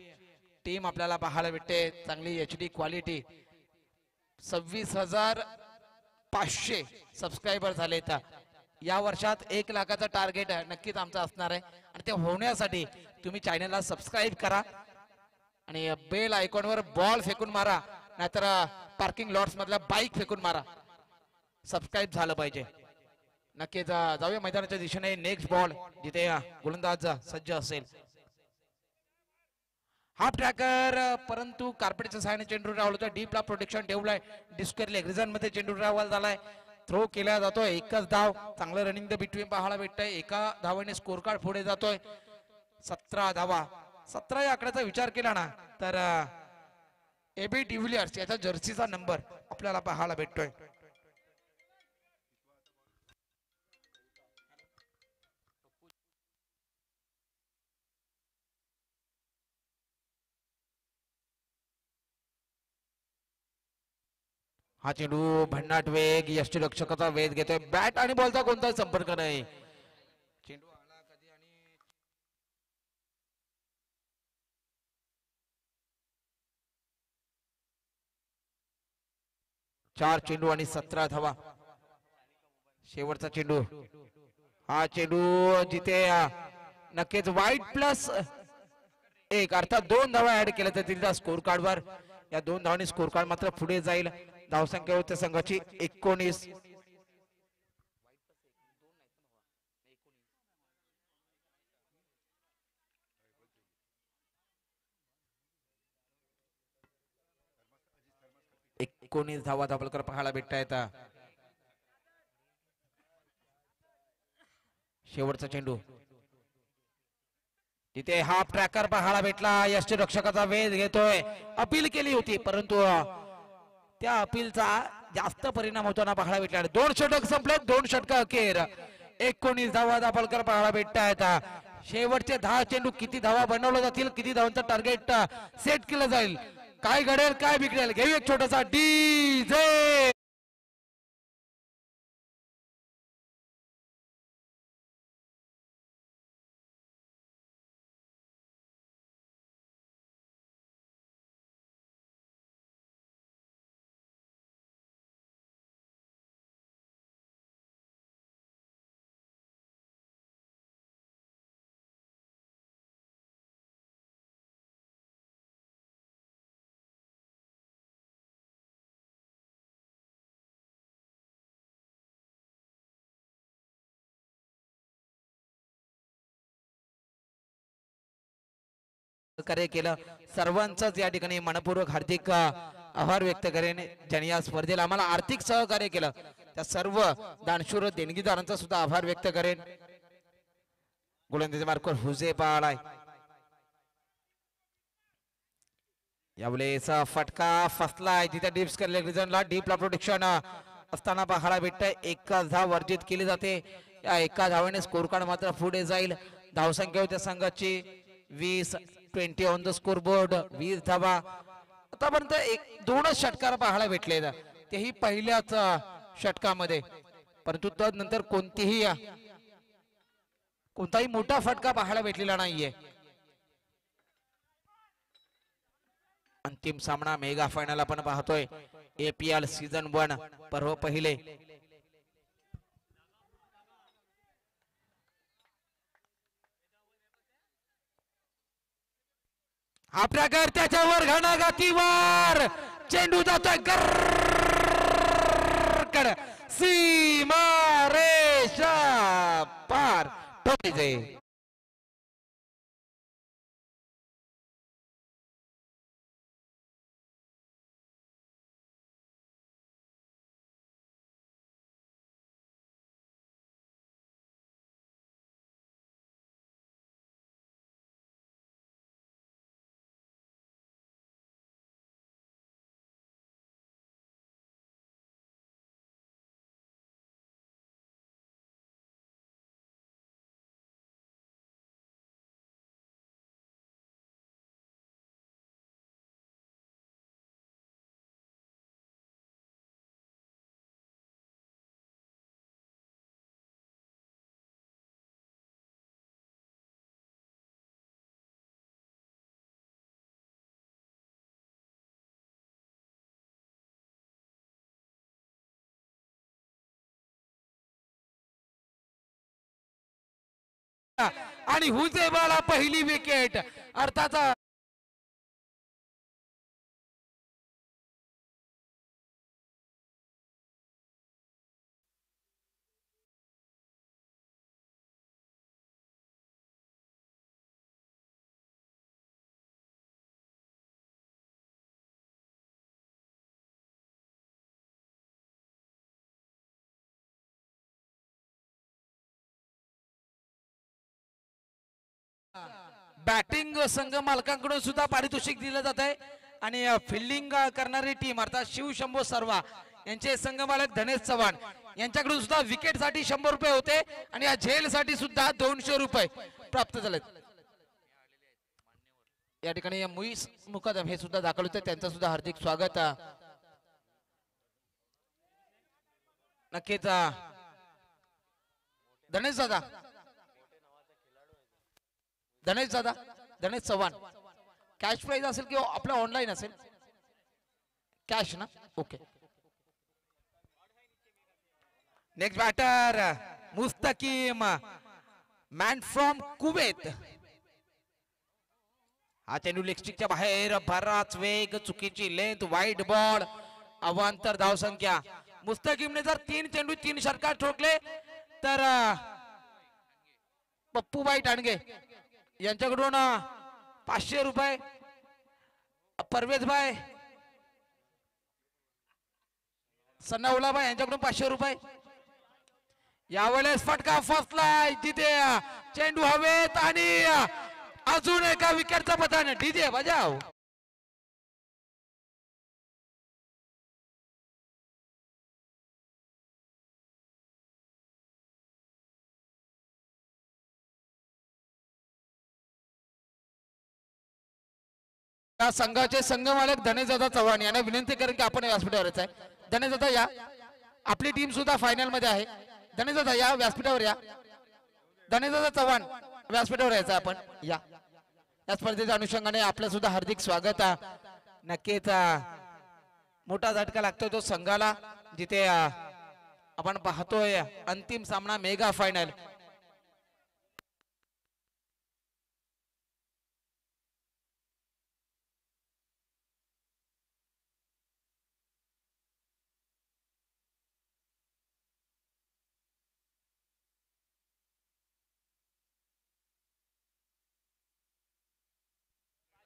टीम आपल्याला पाहायला भेटते. चांगली HD क्वालिटी. 26,500 सबस्क्रायबर झालेत. या वर्षात 1 लाखाचा टार्गेट नक्कीच आमचा असणार आहे आणि ते होण्यासाठी तुम्ही चॅनलला सबस्क्राईब करा आणि बेल आयकॉनवर बॉल फेकून मारा नाहीतर पार्किंग लॉट्स मधला बाईक फेकून मारा. सबस्क्राईब झालं पाहिजे. नक्कीच जाऊया मैदानाच्या दिशेने. नेक्स्ट बॉल जिथे गोलंदाज सज्ज असेल. हाफ ट्रॅकर परंतु कार्पेटच्या सहाय्याने चेंडू रावल होता. डीपला प्रोटेक्शन ठेवलाय. डिस्क्वेअर लेग रिझन मध्ये चेंडू रावल झालाय. थ्रो केला जातोय. एकच धाव. चांगलं रनिंग द बिटवीन पाहायला भेटतंय. एका धावेने स्कोर कार्ड पुढे जातोय. 17 धावा. 17 या आकड्याचा विचार केला ना तर AB डिव्हिलियर्स याचा जर्सीचा नंबर आपल्याला पाहायला भेटतोय. हा चेंडू भन्नाट वेग, यष्टीरक्षकाचा वेध घेतोय, बॅट आणि बॉलचा कोणताही संपर्क नाही. चेंडू आला कधी आणि चार चेंडू आणि 17 धावा. शेवटचा चेंडू, हा चेंडू जिथे नक्कीच वाईट प्लस 1 अर्थात 2 धावा ऍड केल्या तर तिथल्या स्कोर कार्डवर या 2 धावांनी स्कोर कार्ड मात्र पुढे जाईल. धावसंख्या होते संघाची 19. धावा धावलकर पाहायला भेटता येतात. शेवटचा चेंडू, तिथे हाफ ट्रॅकर पाहायला भेटला, यष्टीरक्षकाचा वेध घेतोय. अपील केली होती परंतु त्या अपीलचा जास्त परिणाम होताना पाहायला भेटला. 2 षटक संपले, 2 षटक अखेर. 19 धावा दाभोलकर पाहायला भेटता येतात. शेवटचे 10 चेंडू किती धावा बनवले जातील, किती धावांचं टार्गेट सेट केलं जाईल, काय घडेल काय बिघडेल. घेऊ एक छोटासा डीजे. कार्य केलं, सर्वांचंच या ठिकाणी मनपूर्वक हार्दिक आभार व्यक्त करेन. ज्यांनी या स्पर्धेला आम्हाला आर्थिक सहकार्य केलं त्या सर्व दानशूर देणगीदारांचा सुद्धा आभार व्यक्त करेन. गोलंदाजी मार्कवर हुजे पाळाय. यावेळेस फटका फसलाय तिथे डीप स्केल रिजनला डीपला प्रोटेक्शन असताना पाहायला भेटतंय. 1 धाव वर्जित केली जाते. या 1 धावेने स्कोर कार्ड मात्र पुढे जाईल. धावसंख्या होत्या संघाची 20. 20 ऑन द स्कोर बोर्ड. 20 धावा आतापर्यंत 2च षटकार पाहायला भेटले, तेही पहिल्याच षटकामध्ये. परंतु तदनंतर कोणताही मोठा फटका पाहायला भेटलेला नाहीये. अंतिम सामना मेगा फायनल आपण पाहतोय. APL सीझन 1 पर्व पहिले. हा प्रकार त्याच्यावर घणाघातीवर चेंडू जातोय गरकड सीमा रेषा पार. ठोकायचे आणि हुजेबाला पहिली विकेट. अर्थात बॅटिंग संघ मालकांकडून सुद्धा पारितोषिक दिलं जात आहे. आणि फिल्डिंग करणारी टीम अर्थात शिवशंभो सर्वा यांचे संघ मालक धनेश चव्हाण यांच्याकडून सुद्धा विकेट साठी 100 रुपये होते आणि या झेल साठी सुद्धा 200 रुपये प्राप्त झालेत. या ठिकाणी मुईस मुकदम हे सुद्धा दाखल होते, त्यांचं सुद्धा हार्दिक स्वागत. नक्कीच गणेश दादा गणेश चव्हाण कॅश प्राइज असेल किंवा आपलं ऑनलाईन असेल कॅश ना okay next batter Mustakim man from Kuwait हा चेंडू लेगस्टिकच्या बाहेर बराच वेग चुकीची लेंथ वाईट बॉल अवांतर धावसंख्या मुस्तकीमने जर 3 चेंडू 3 षटकार ठोकले तर पप्पूबाई टाणगे यांच्याकडून 500 रुपये परवेजभाई सन्नाउलाबाई यांच्याकडून 500 रुपये यावेळेस फटका फसलाय जिथे चेंडू हवेत आणि अजून एका विकेटचा पतन डीजे बजाव या संघाचे संघमालक धनेशदादा चव्हाण यांना विनंती करेन की आपण व्यासपीठावरच आहे धनेशदादा या आपली टीम सुद्धा फायनल मध्ये आहे धनेशदादा या व्यासपीठावर या धनेशदादा चव्हाण व्यासपीठावर यायचं आपण या स्पर्धेच्या अनुषंगाने आपलं सुद्धा हार्दिक स्वागत नक्कीच मोठा झटका लागतोय तो संघाला जिथे आपण पाहतोय अंतिम सामना मेगा फायनल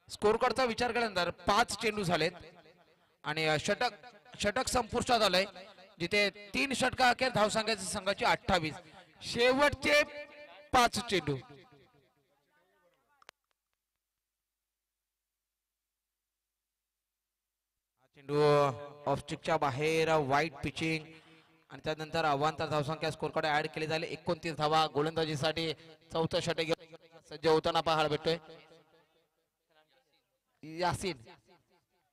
स्कोर कार्डचा विचार केल्यानंतर 5 चेंडू झालेत आणि षटक संपुष्टात आलंय जिथे 3 षटका अखेर धावसंख्याची संघाची 28 शेवटचे 5 चेंडू चेंडू ऑफस्टिकच्या बाहेर वाईट पिचिंग आणि त्यानंतर अवांतर धावसंख्या स्कोर कार्ड ऍड केली झाली 29 धावा गोलंदाजीसाठी चौथं षटक सज्ज होताना पाहायला भेटतोय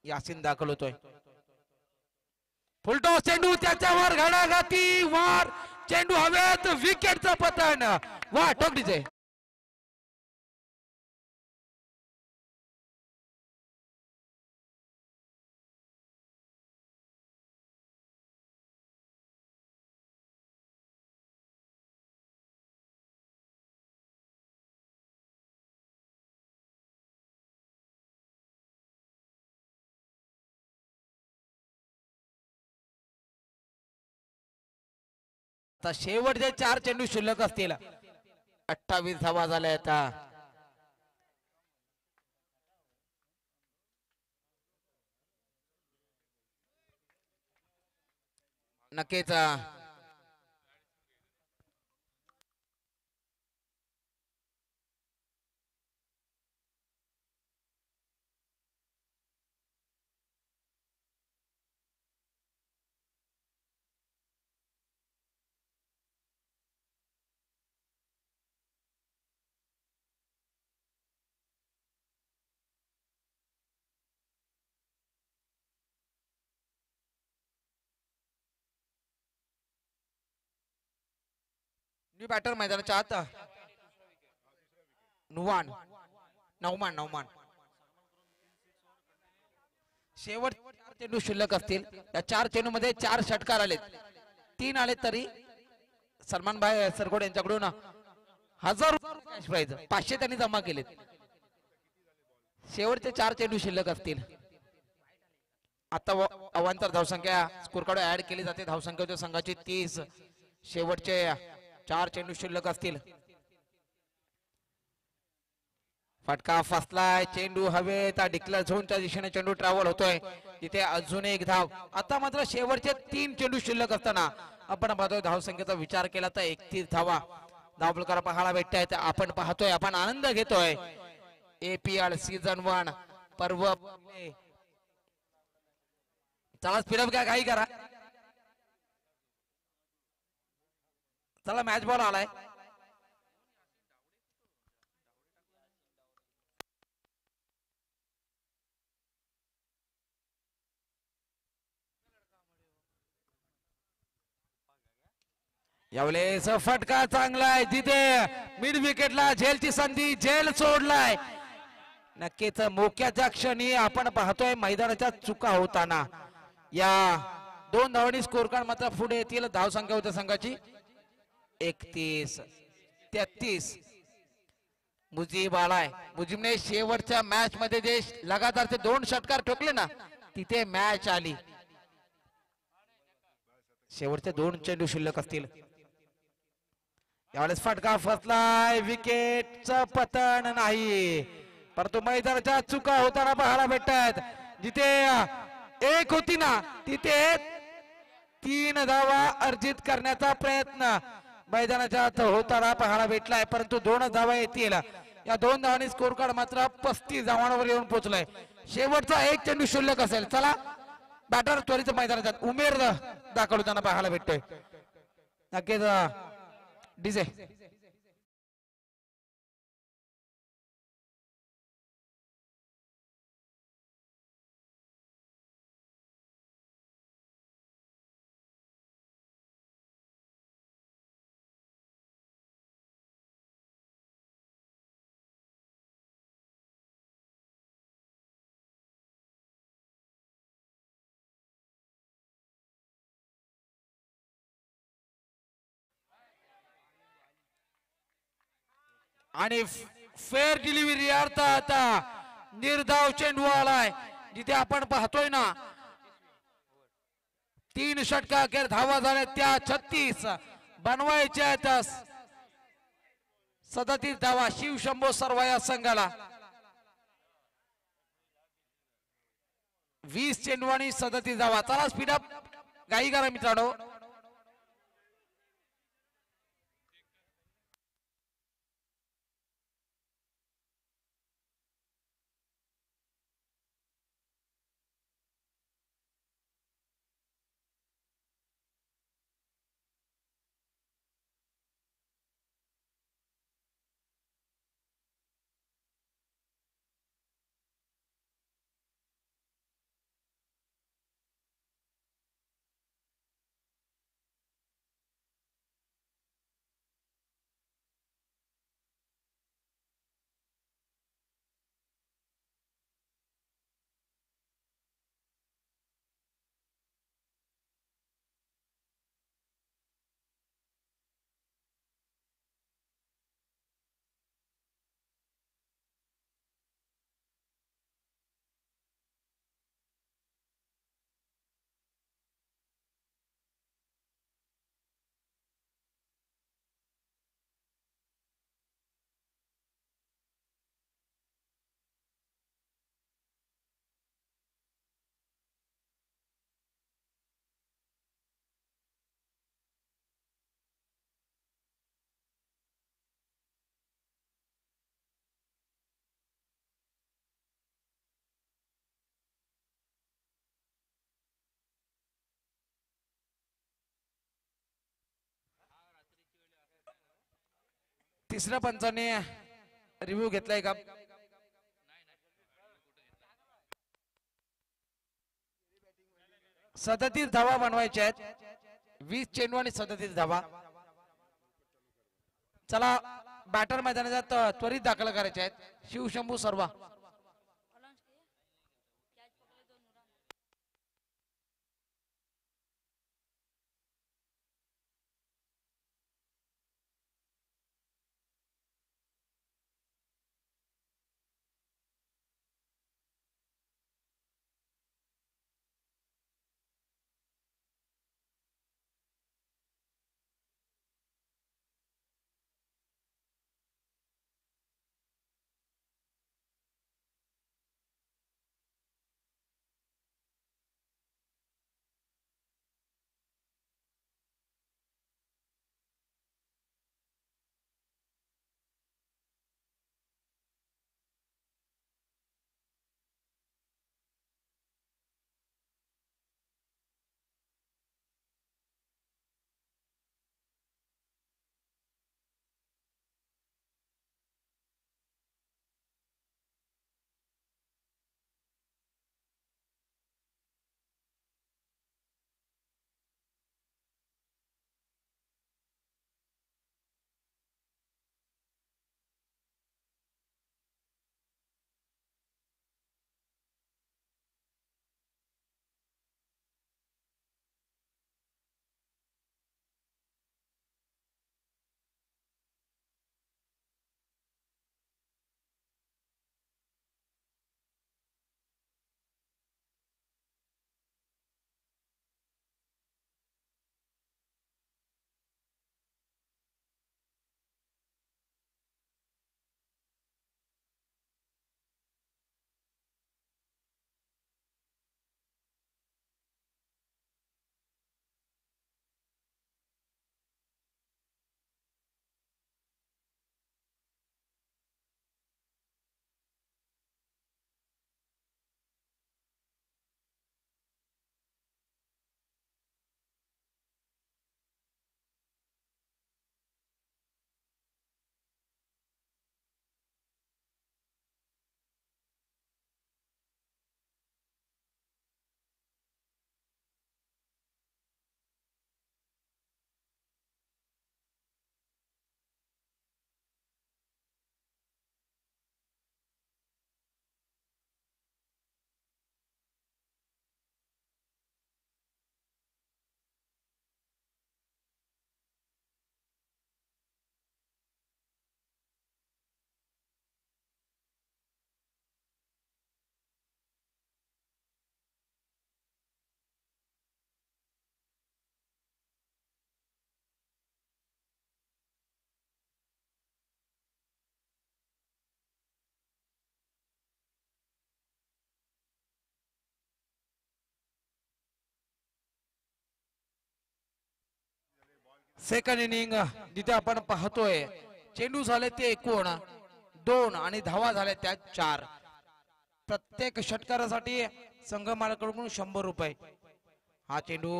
यासीन दाखल होतोय फुलटॉस चेंडू त्याच्यावर घडाघाती वार चेंडू हवेत विकेटचं पतन वा टोकडीचे आता शेवटचे 4 चेंडू शिल्लक असतील 28 धावा झाल्या आता नक्कीच बॅटर मैदानाच्या आत नौमान शेवट 4 चेंडू शिल्लक असतील या 4 चेंडू मध्ये 4 षटकार आलेत 3 आले तरी सलमान भाई सरगोड यांच्याकडून 1000 कॅश प्राइज 500 त्यांनी जमा केलेत शेवटचे 4 चेंडू शिल्लक असतील आता अवांतर धावसंख्या स्कोर कार्ड ऍड केली जाते धावसंख्या संघाची 30 शेवटचे 4 चेंडू शिल्लक असतील फटका फसलाय चेंडू हवेत डिक्लेअर झोनच्या दिशेने चेंडू ट्रॅव्हल होतोय तिथे अजून एक धाव आता मात्र शेवटचे 3 चेंडू शिल्लक असताना आपण पाहतोय धावसंख्येचा विचार केला तर 31 धावा धावफलकाला पाहायला भेटतायत आपण पाहतोय आपण आनंद घेतोय APL सीझन 1 पर्व चला स्पीडअप घ्या काही करा चला मॅच बॉल आलाय यावेळेस फटका चांगला आहे तिथे मिड विकेटला झेलची संधी झेल सोडलाय. नक्कीच मोक्याच्या क्षणी आपण पाहतोय मैदानाच्या चुका होताना. या 2 धावांनी स्कोर कार्ड मात्र पुढे येतील. धावसंख्या होत्या संघाची 31-33. मुजीब आलाय. मुजीबने शेवटच्या मॅच मध्ये जे लगातार ते 2 षटकार ठोकले ना तिथे मॅच आली. शेवटचे 2 चेंडू शिल्लक असतील. यावेळेस फटका फसलाय. विकेटचं पतन नाही परंतु मैदानाच्या चुका होताना पाहायला भेटतात. जिथे 1 होती ना तिथे 3 धावा अर्जित करण्याचा प्रयत्न मैदानाच्या आत होताना पाहायला भेटलाय परंतु 2 धावा येतील. या 2 धावांनी स्कोर कार्ड मात्र 35 धावांवर येऊन पोहोचलाय. शेवटचा 1 चेंडू शिल्लक असेल. चला बॅटर त्वरित मैदानात उमेर दाखवताना पाहायला भेटतोय. नक्कीच डीजे आणि फेअर डिलिव्हरी अर्थात निर्धाव चेंडू आलाय. जिथे आपण पाहतोय ना 3 षटका अखेर धावा झाल्या त्या 36 बनवायच्या 37 धावा शिवशंभो सर्व या संघाला. 20 चेंडू आणि 37 धावा. चला स्पीडअप गाई करा मित्रांनो. तिसऱ्या पंचाने रिव्ह्यू घेतलाय का? 37 धावा बनवायच्या आहेत. 20 चेंडू आणि 37 धावा. चला बॅटर मैदानात त्वरित दाखल करायचे आहेत. शिवशंभू सर्वा सेकंड इनिंग जिथे आपण पाहतोय चेंडू झाले ते एकूण 2 आणि धावा झाल्या त्या 4. प्रत्येक षटकारासाठी संघ मालकाकडून 100 रुपये. हा चेंडू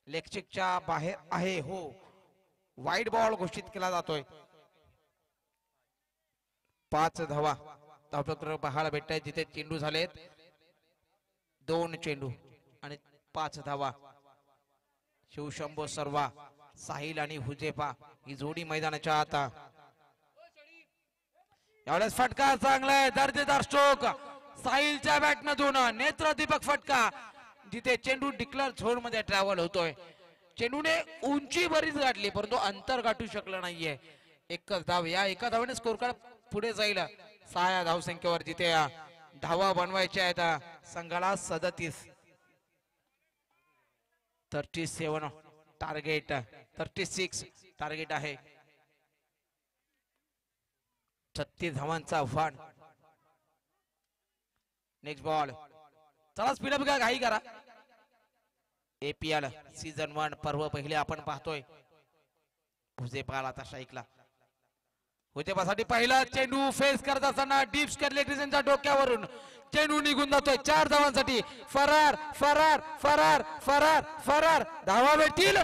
लेगच्या बाहेर आहे. हो, वाईड बॉल घोषित केला जातोय. 5 धावा धावपत्र पाहायला भेटताय जिथे चेंडू झालेत 2 चेंडू आणि 5 धावा. शिवशंभो सर्वा, साहिल आणि हुजेफा ही जोडी मैदानाच्या आता. यावेळेस फटका चांगला आहे, दर्जेदार स्ट्रोक साहिलच्या बॅट मधून. नेत्रदीपक फटका जिथे चेंडू डिक्लेअर झोन मध्ये ट्रॅव्हल होतोय. चेंडूने उंची बरीच गाठली परंतु अंतर गाठू शकलं नाहीये. एकच धाव, या एका धावेने स्कोर कार्ड पुढे जाईल 6 धावसंख्येवर जिथे धावा बनवायच्या आहेत संघाला. 37 टार्गेट, 36 टार्गेट आहे. 36 धावांचा आव्हान. नेक्स्ट बॉल, चला स्पीडअप घ्या, घाई करा. APL सीझन 1 पर्व पहिले आपण पाहतोय. हुजेपाल आता स्ट्राईकला. हुजेपासाठी पहिला चेंडू फेस करत असताना डीप स्कर्लेटिझनच्या डोक्यावरून चेंडू निघून जातोय. 4 धावांसाठी फरार फरार फरार फरार फरार. धावा भेटतील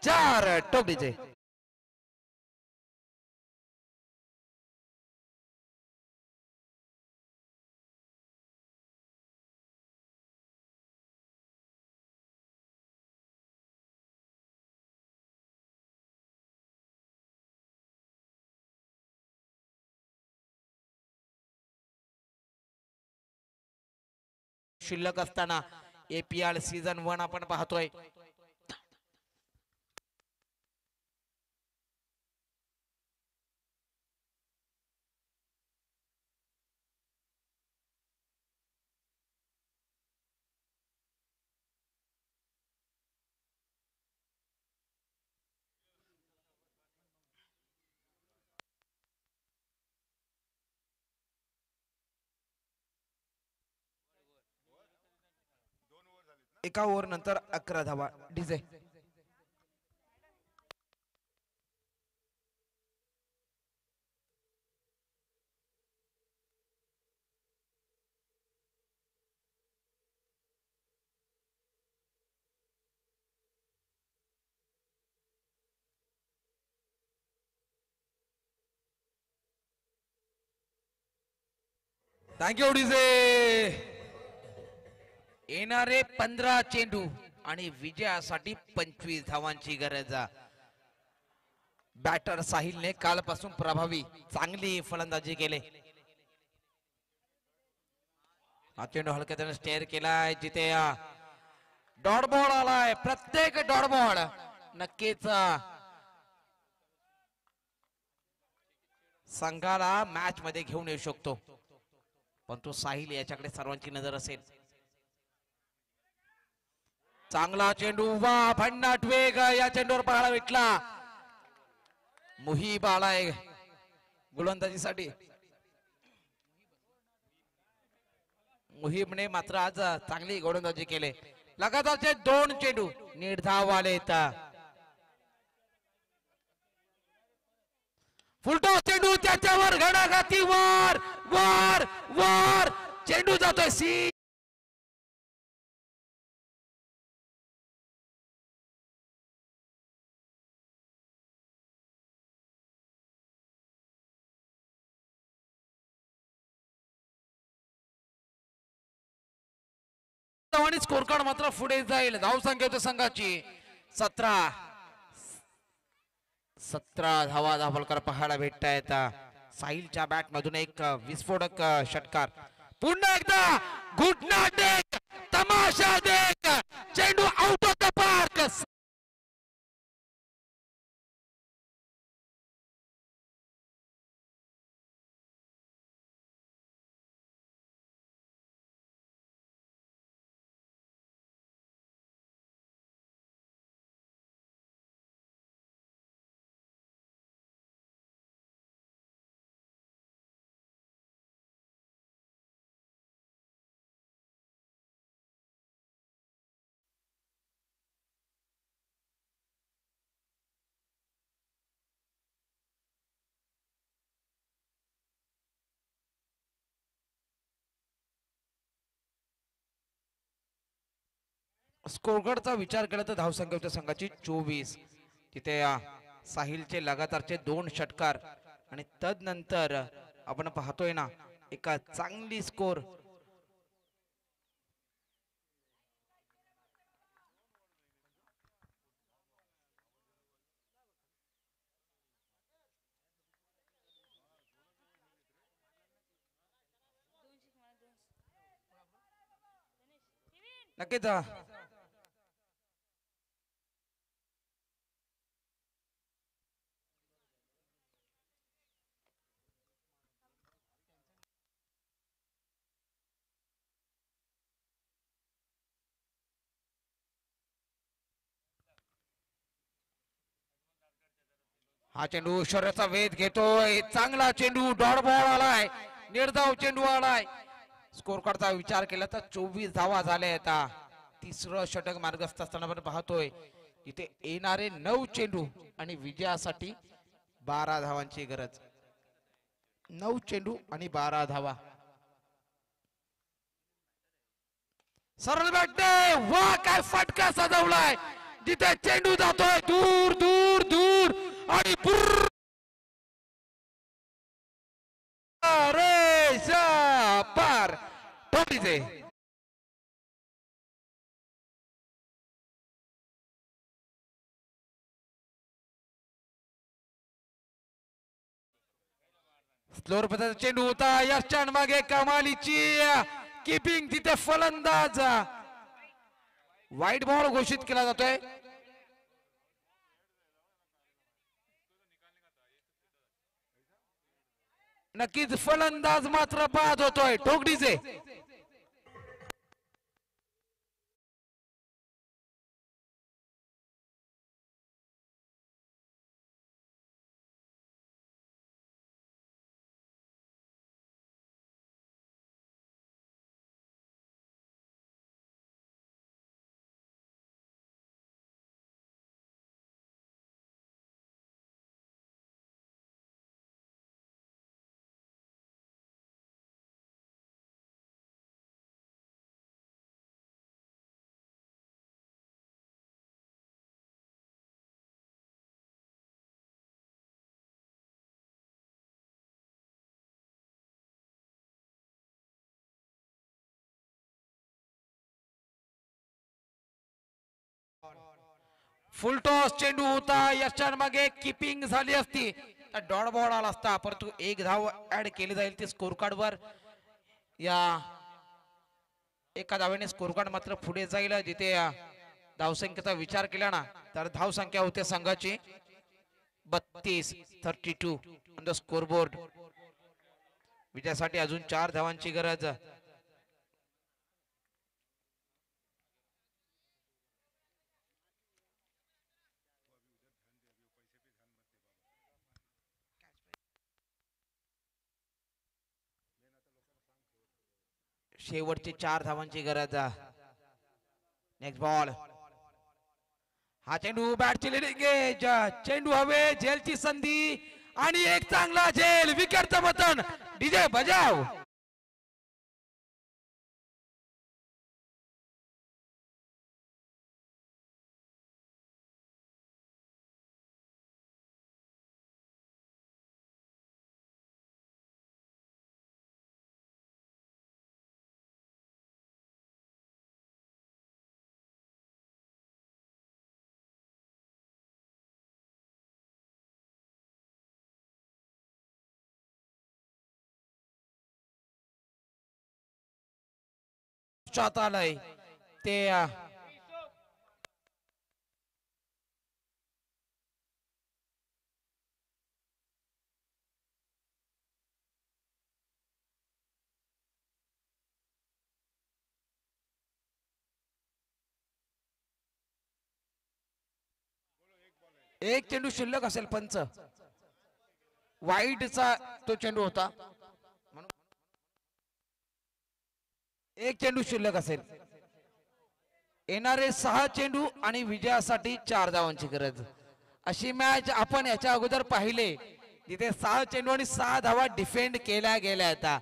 4 टोपलीचे. शिल्लक असताना APL सीझन 1 आपण पाहतोय. एका ओव्हर नंतर 11 धावा. DJ thank you. डीजे येणारे 15 चेंडू आणि विजयासाठी 25 धावांची गरज. बॅटर साहिलने कालपासून प्रभावी चांगली फलंदाजी केली. हा चेंडू हलक्याने स्टेअर केलाय जिथे डॉट बॉल आलाय. प्रत्येक डॉट बॉल नक्कीच संघाला मॅच मध्ये घेऊन येऊ शकतो पण तो साहिल याच्याकडे सर्वांची नजर असेल. चांगला चेंडू, वा भन्नाट वेग या चेंडूवर पाहायला भेटला. मुहीब आलाय गोलंदाजीसाठी. मुहीबने मात्र आज चांगली गोलंदाजी केली. लगातारचे 2 चेंडू निर्धाव आले. फुलटॉस चेंडू त्याच्यावर घडाघाती वर वर वर चेंडू जातोय सी. आणि स्कोर कार्ड मात्र पुढे जाईल. धावसंख्या होती संघाची 17 धावा धावलकर पाहायला भेटतायत. साहिलच्या बॅट मधून एक विस्फोटक षटकार. पुन्हा एकदा घुटना टेक, तमाशा देख, चेंडू आउट ऑफ द पार्क. स्कोरकार्डचा विचार केला तर धावसंख्या होत्या संघाची 24. तिथे साहिलचे लगातारचे 2 षटकार आणि तदनंतर आपण पाहतोय ना एका चांगली स्कोर नक्कीच. हा चेंडू शरीराचा वेध घेतोय, चांगला चेंडू, डॉट बॉल आलाय, निर्धाव चेंडू आलाय. स्कोर कार्डचा विचार केला तर 24 धावा झाल्या. आता तिसरं षटक मार्गस्थ असताना आपण पाहतोय इथे येणारे 9 चेंडू आणि विजयासाठी 12 धावांची गरज. 9 चेंडू आणि 12 धावा. सरळ बॅटने वा काय फटका सजवलाय, जिथे चेंडू जातोय दूर दूर दूर आणि पार ठोकलीचे. स्लोअर पद्धतीचा चेंडू होता, यशच्या मागे कमालीची किपिंग, तिथे फलंदाज वाईट बॉल घोषित केला जातोय. नक्कीच फलंदाज मात्र बाद होतोय ठोकडीचे. फुल टॉस चेंडू होता, यशच्या मागे किपिंग झाली असती तर डॉट बॉल आला असता, परंतु 1 धाव ऍड केली जाईल ते स्कोर कार्ड वर. या एका धावेने स्कोर कार्ड मात्र पुढे जाईल. जिथे धावसंख्येचा विचार केला ना तर धावसंख्या होते संघाची 32 ऑन द स्कोर बोर्ड. विजयासाठी अजून 4 धावांची गरज. शेवटची 4 धावांची गरज. Next ball. हा चेंडू बॅटची लिडिंग एज, चेंडू हवे, झेलची संधी आणि एक चांगला झेल. विकेटचं बटन डीजे बजाव. आलंय ते एक चेंडू शिल्लक असेल. पंच वाईटचा तो चेंडू होता, एक चेंडू शिल्लक असेल. येणारे 6 चेंडू आणि विजयासाठी 4 धावांची गरज. अशी मॅच आपण याच्या अगोदर पाहिले जिथे 6 चेंडू आणि 6 धावा डिफेंड केल्या गेल्या आता.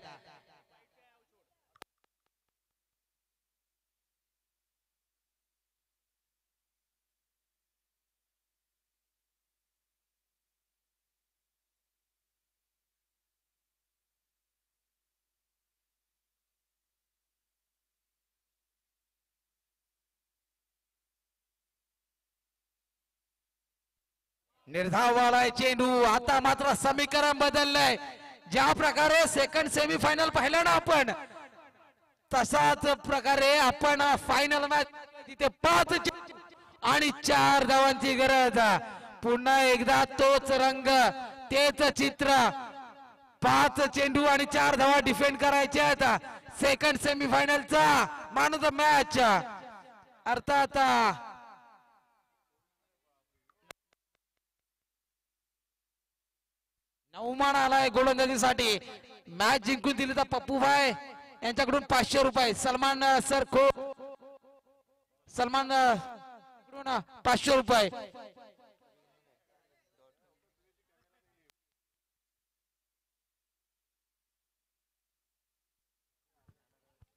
निर्धावालाय चेंडू. आता मात्र समीकरण बदललंय. ज्या प्रकारे सेकंड सेमीफायनल पाहिलं ना आपण, तसाच प्रकारे आपण फायनल मॅच तिथे 5 आणि 4 धावांची गरज. पुन्हा एकदा तोच रंग, तेच चित्र. 5 चेंडू आणि 4 धावा डिफेंड करायच्या आहेत. सेकंड सेमीफायनलचा मॅन ऑफ द मॅच अर्थात नवमान आलाय गोलंदाजीसाठी. मॅच जिंकून दिली तर पप्पूभाई यांच्याकडून 500 रुपये. सलमान सर खो सलमान 500 रुपये.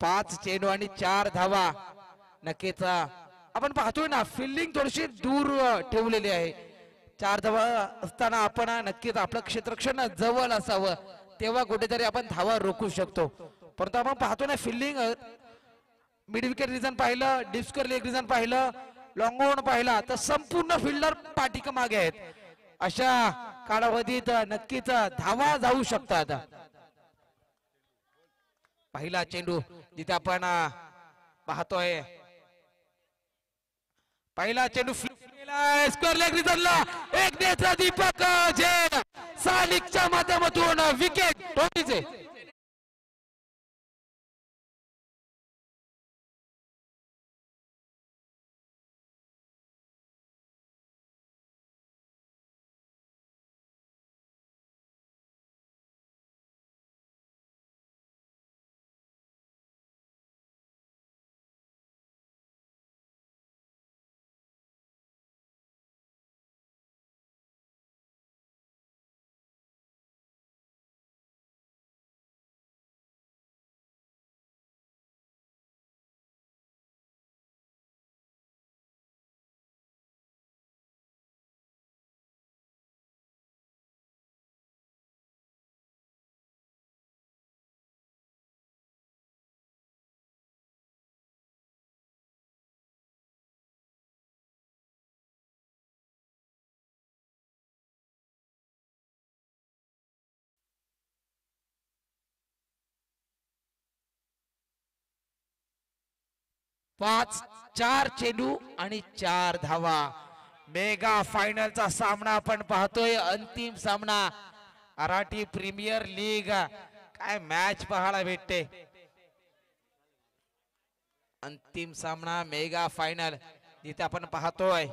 5 चेंडू आणि 4 धावा. नक्कीच आपण पाहतोय ना, फिल्डिंग थोडीशी दूर ठेवलेली आहे. 4 धावा असताना आपण नक्कीच आपलं क्षेत्ररक्षण जवळ असावं, तेव्हा कुठेतरी आपण धावा रोखू शकतो. परंतु आपण पाहतो ना, फिल्डिंग मिड विकेट रिजन पाहिलं, डिस्कर लेग रिजन पाहिलं, लॉंग ऑन पाहिला, तर संपूर्ण फिल्डर पाठीक मागे आहेत. अशा कालावधीत नक्कीच धावा जाऊ शकतात. पहिला चेंडू जिथे आपण पाहतोय, पहिला चेंडू स्क्वेअर लेग रिजनला एक नेत्रा दीपक जैन सालिकच्या माध्यमातून विकेट धोनीचे. पाच 4 चेंडू आणि 4 धावा. मेगा फायनलचा सामना आपण पाहतोय. अंतिम सामना मराठी प्रीमियर लीग. काय मॅच पाहायला भेटते. अंतिम सामना मेगा फायनल जिथे आपण पाहतोय.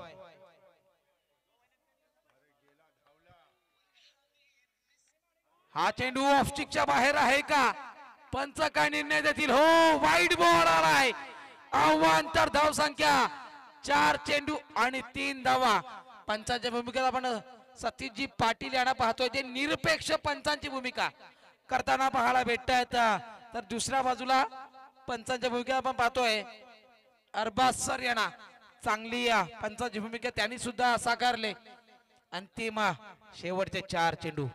हा चेंडू ऑफस्टिकच्या बाहेर आहे का? पंच काय निर्णय देतील? हो, वाईड बॉल आलाय. आव्हांतर धाव संख्या 4 चेंडू आणि 3 धावा. पंचांच्या भूमिकेत आपण सतीशजी पाटील यांना पाहतोय, ते निरपेक्ष पंचांची भूमिका करताना पाहायला भेटतात. तर दुसऱ्या बाजूला पंचांच्या भूमिकेत आपण पाहतोय अरबाज सर यांना. चांगली पंचांची भूमिका त्यांनी सुद्धा साकारले. अंतिम शेवटचे 4 चेंडू.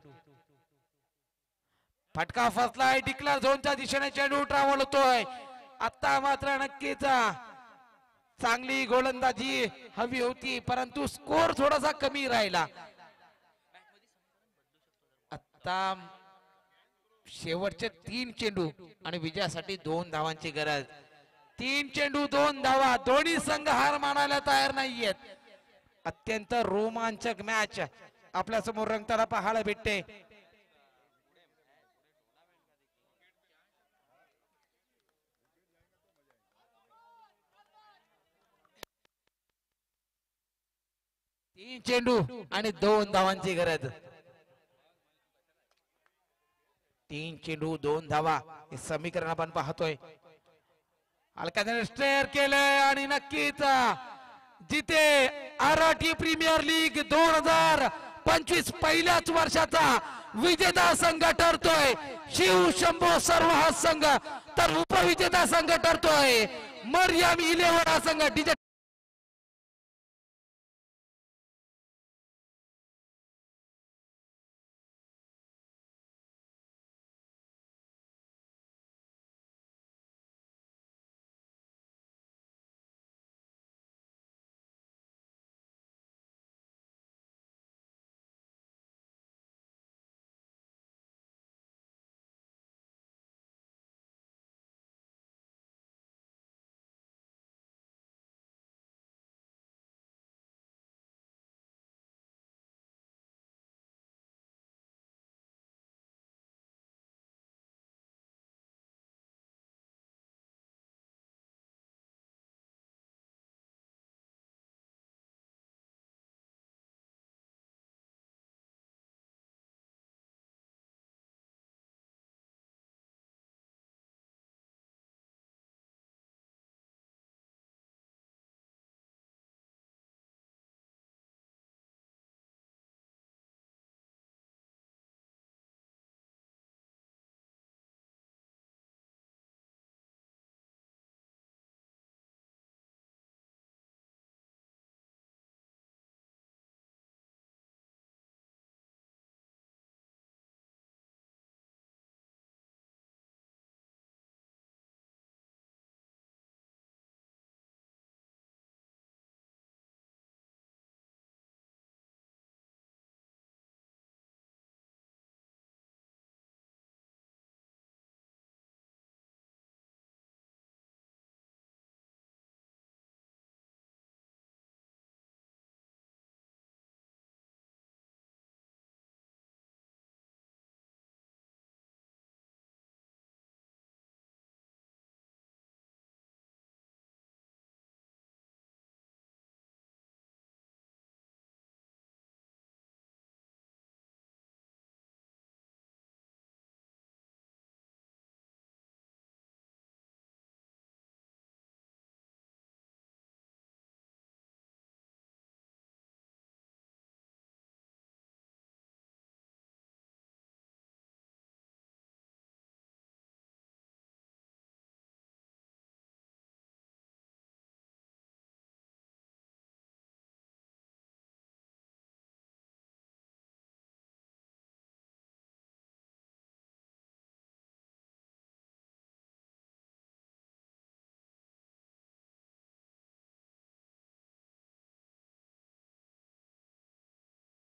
फटका फसलाय. डिक्लेअर झोनच्या दिशेने चेंडू ट्रॅव्हल होतोय. आता मात्र नक्कीच चांगली गोलंदाजी हवी होती, परंतु स्कोर थोडासा कमी राहिला. आता शेवटचे 3 चेंडू आणि विजयासाठी 2 धावांची गरज. 3 चेंडू 2 धावा. दोन्ही संघ हार मानायला तयार नाहीयेत. अत्यंत रोमांचक मॅच आपल्या समोर रंगताना पाहायला भेटते. तीन चेंडू आणि 2 धावांची गरज. 3 चेंडू 2 धावा हे समीकरण आपण पाहतोय. हलक्याने स्ट्रेअर केलंय आणि नक्कीच जिथे मराठी प्रीमियर लीग 2025 पहिल्याच वर्षाचा विजेता संघ ठरतोय शिव शंभो सर्व हा संघ, तर उपविजेता संघ ठरतोय मरियम 11 हा संघ. डीजे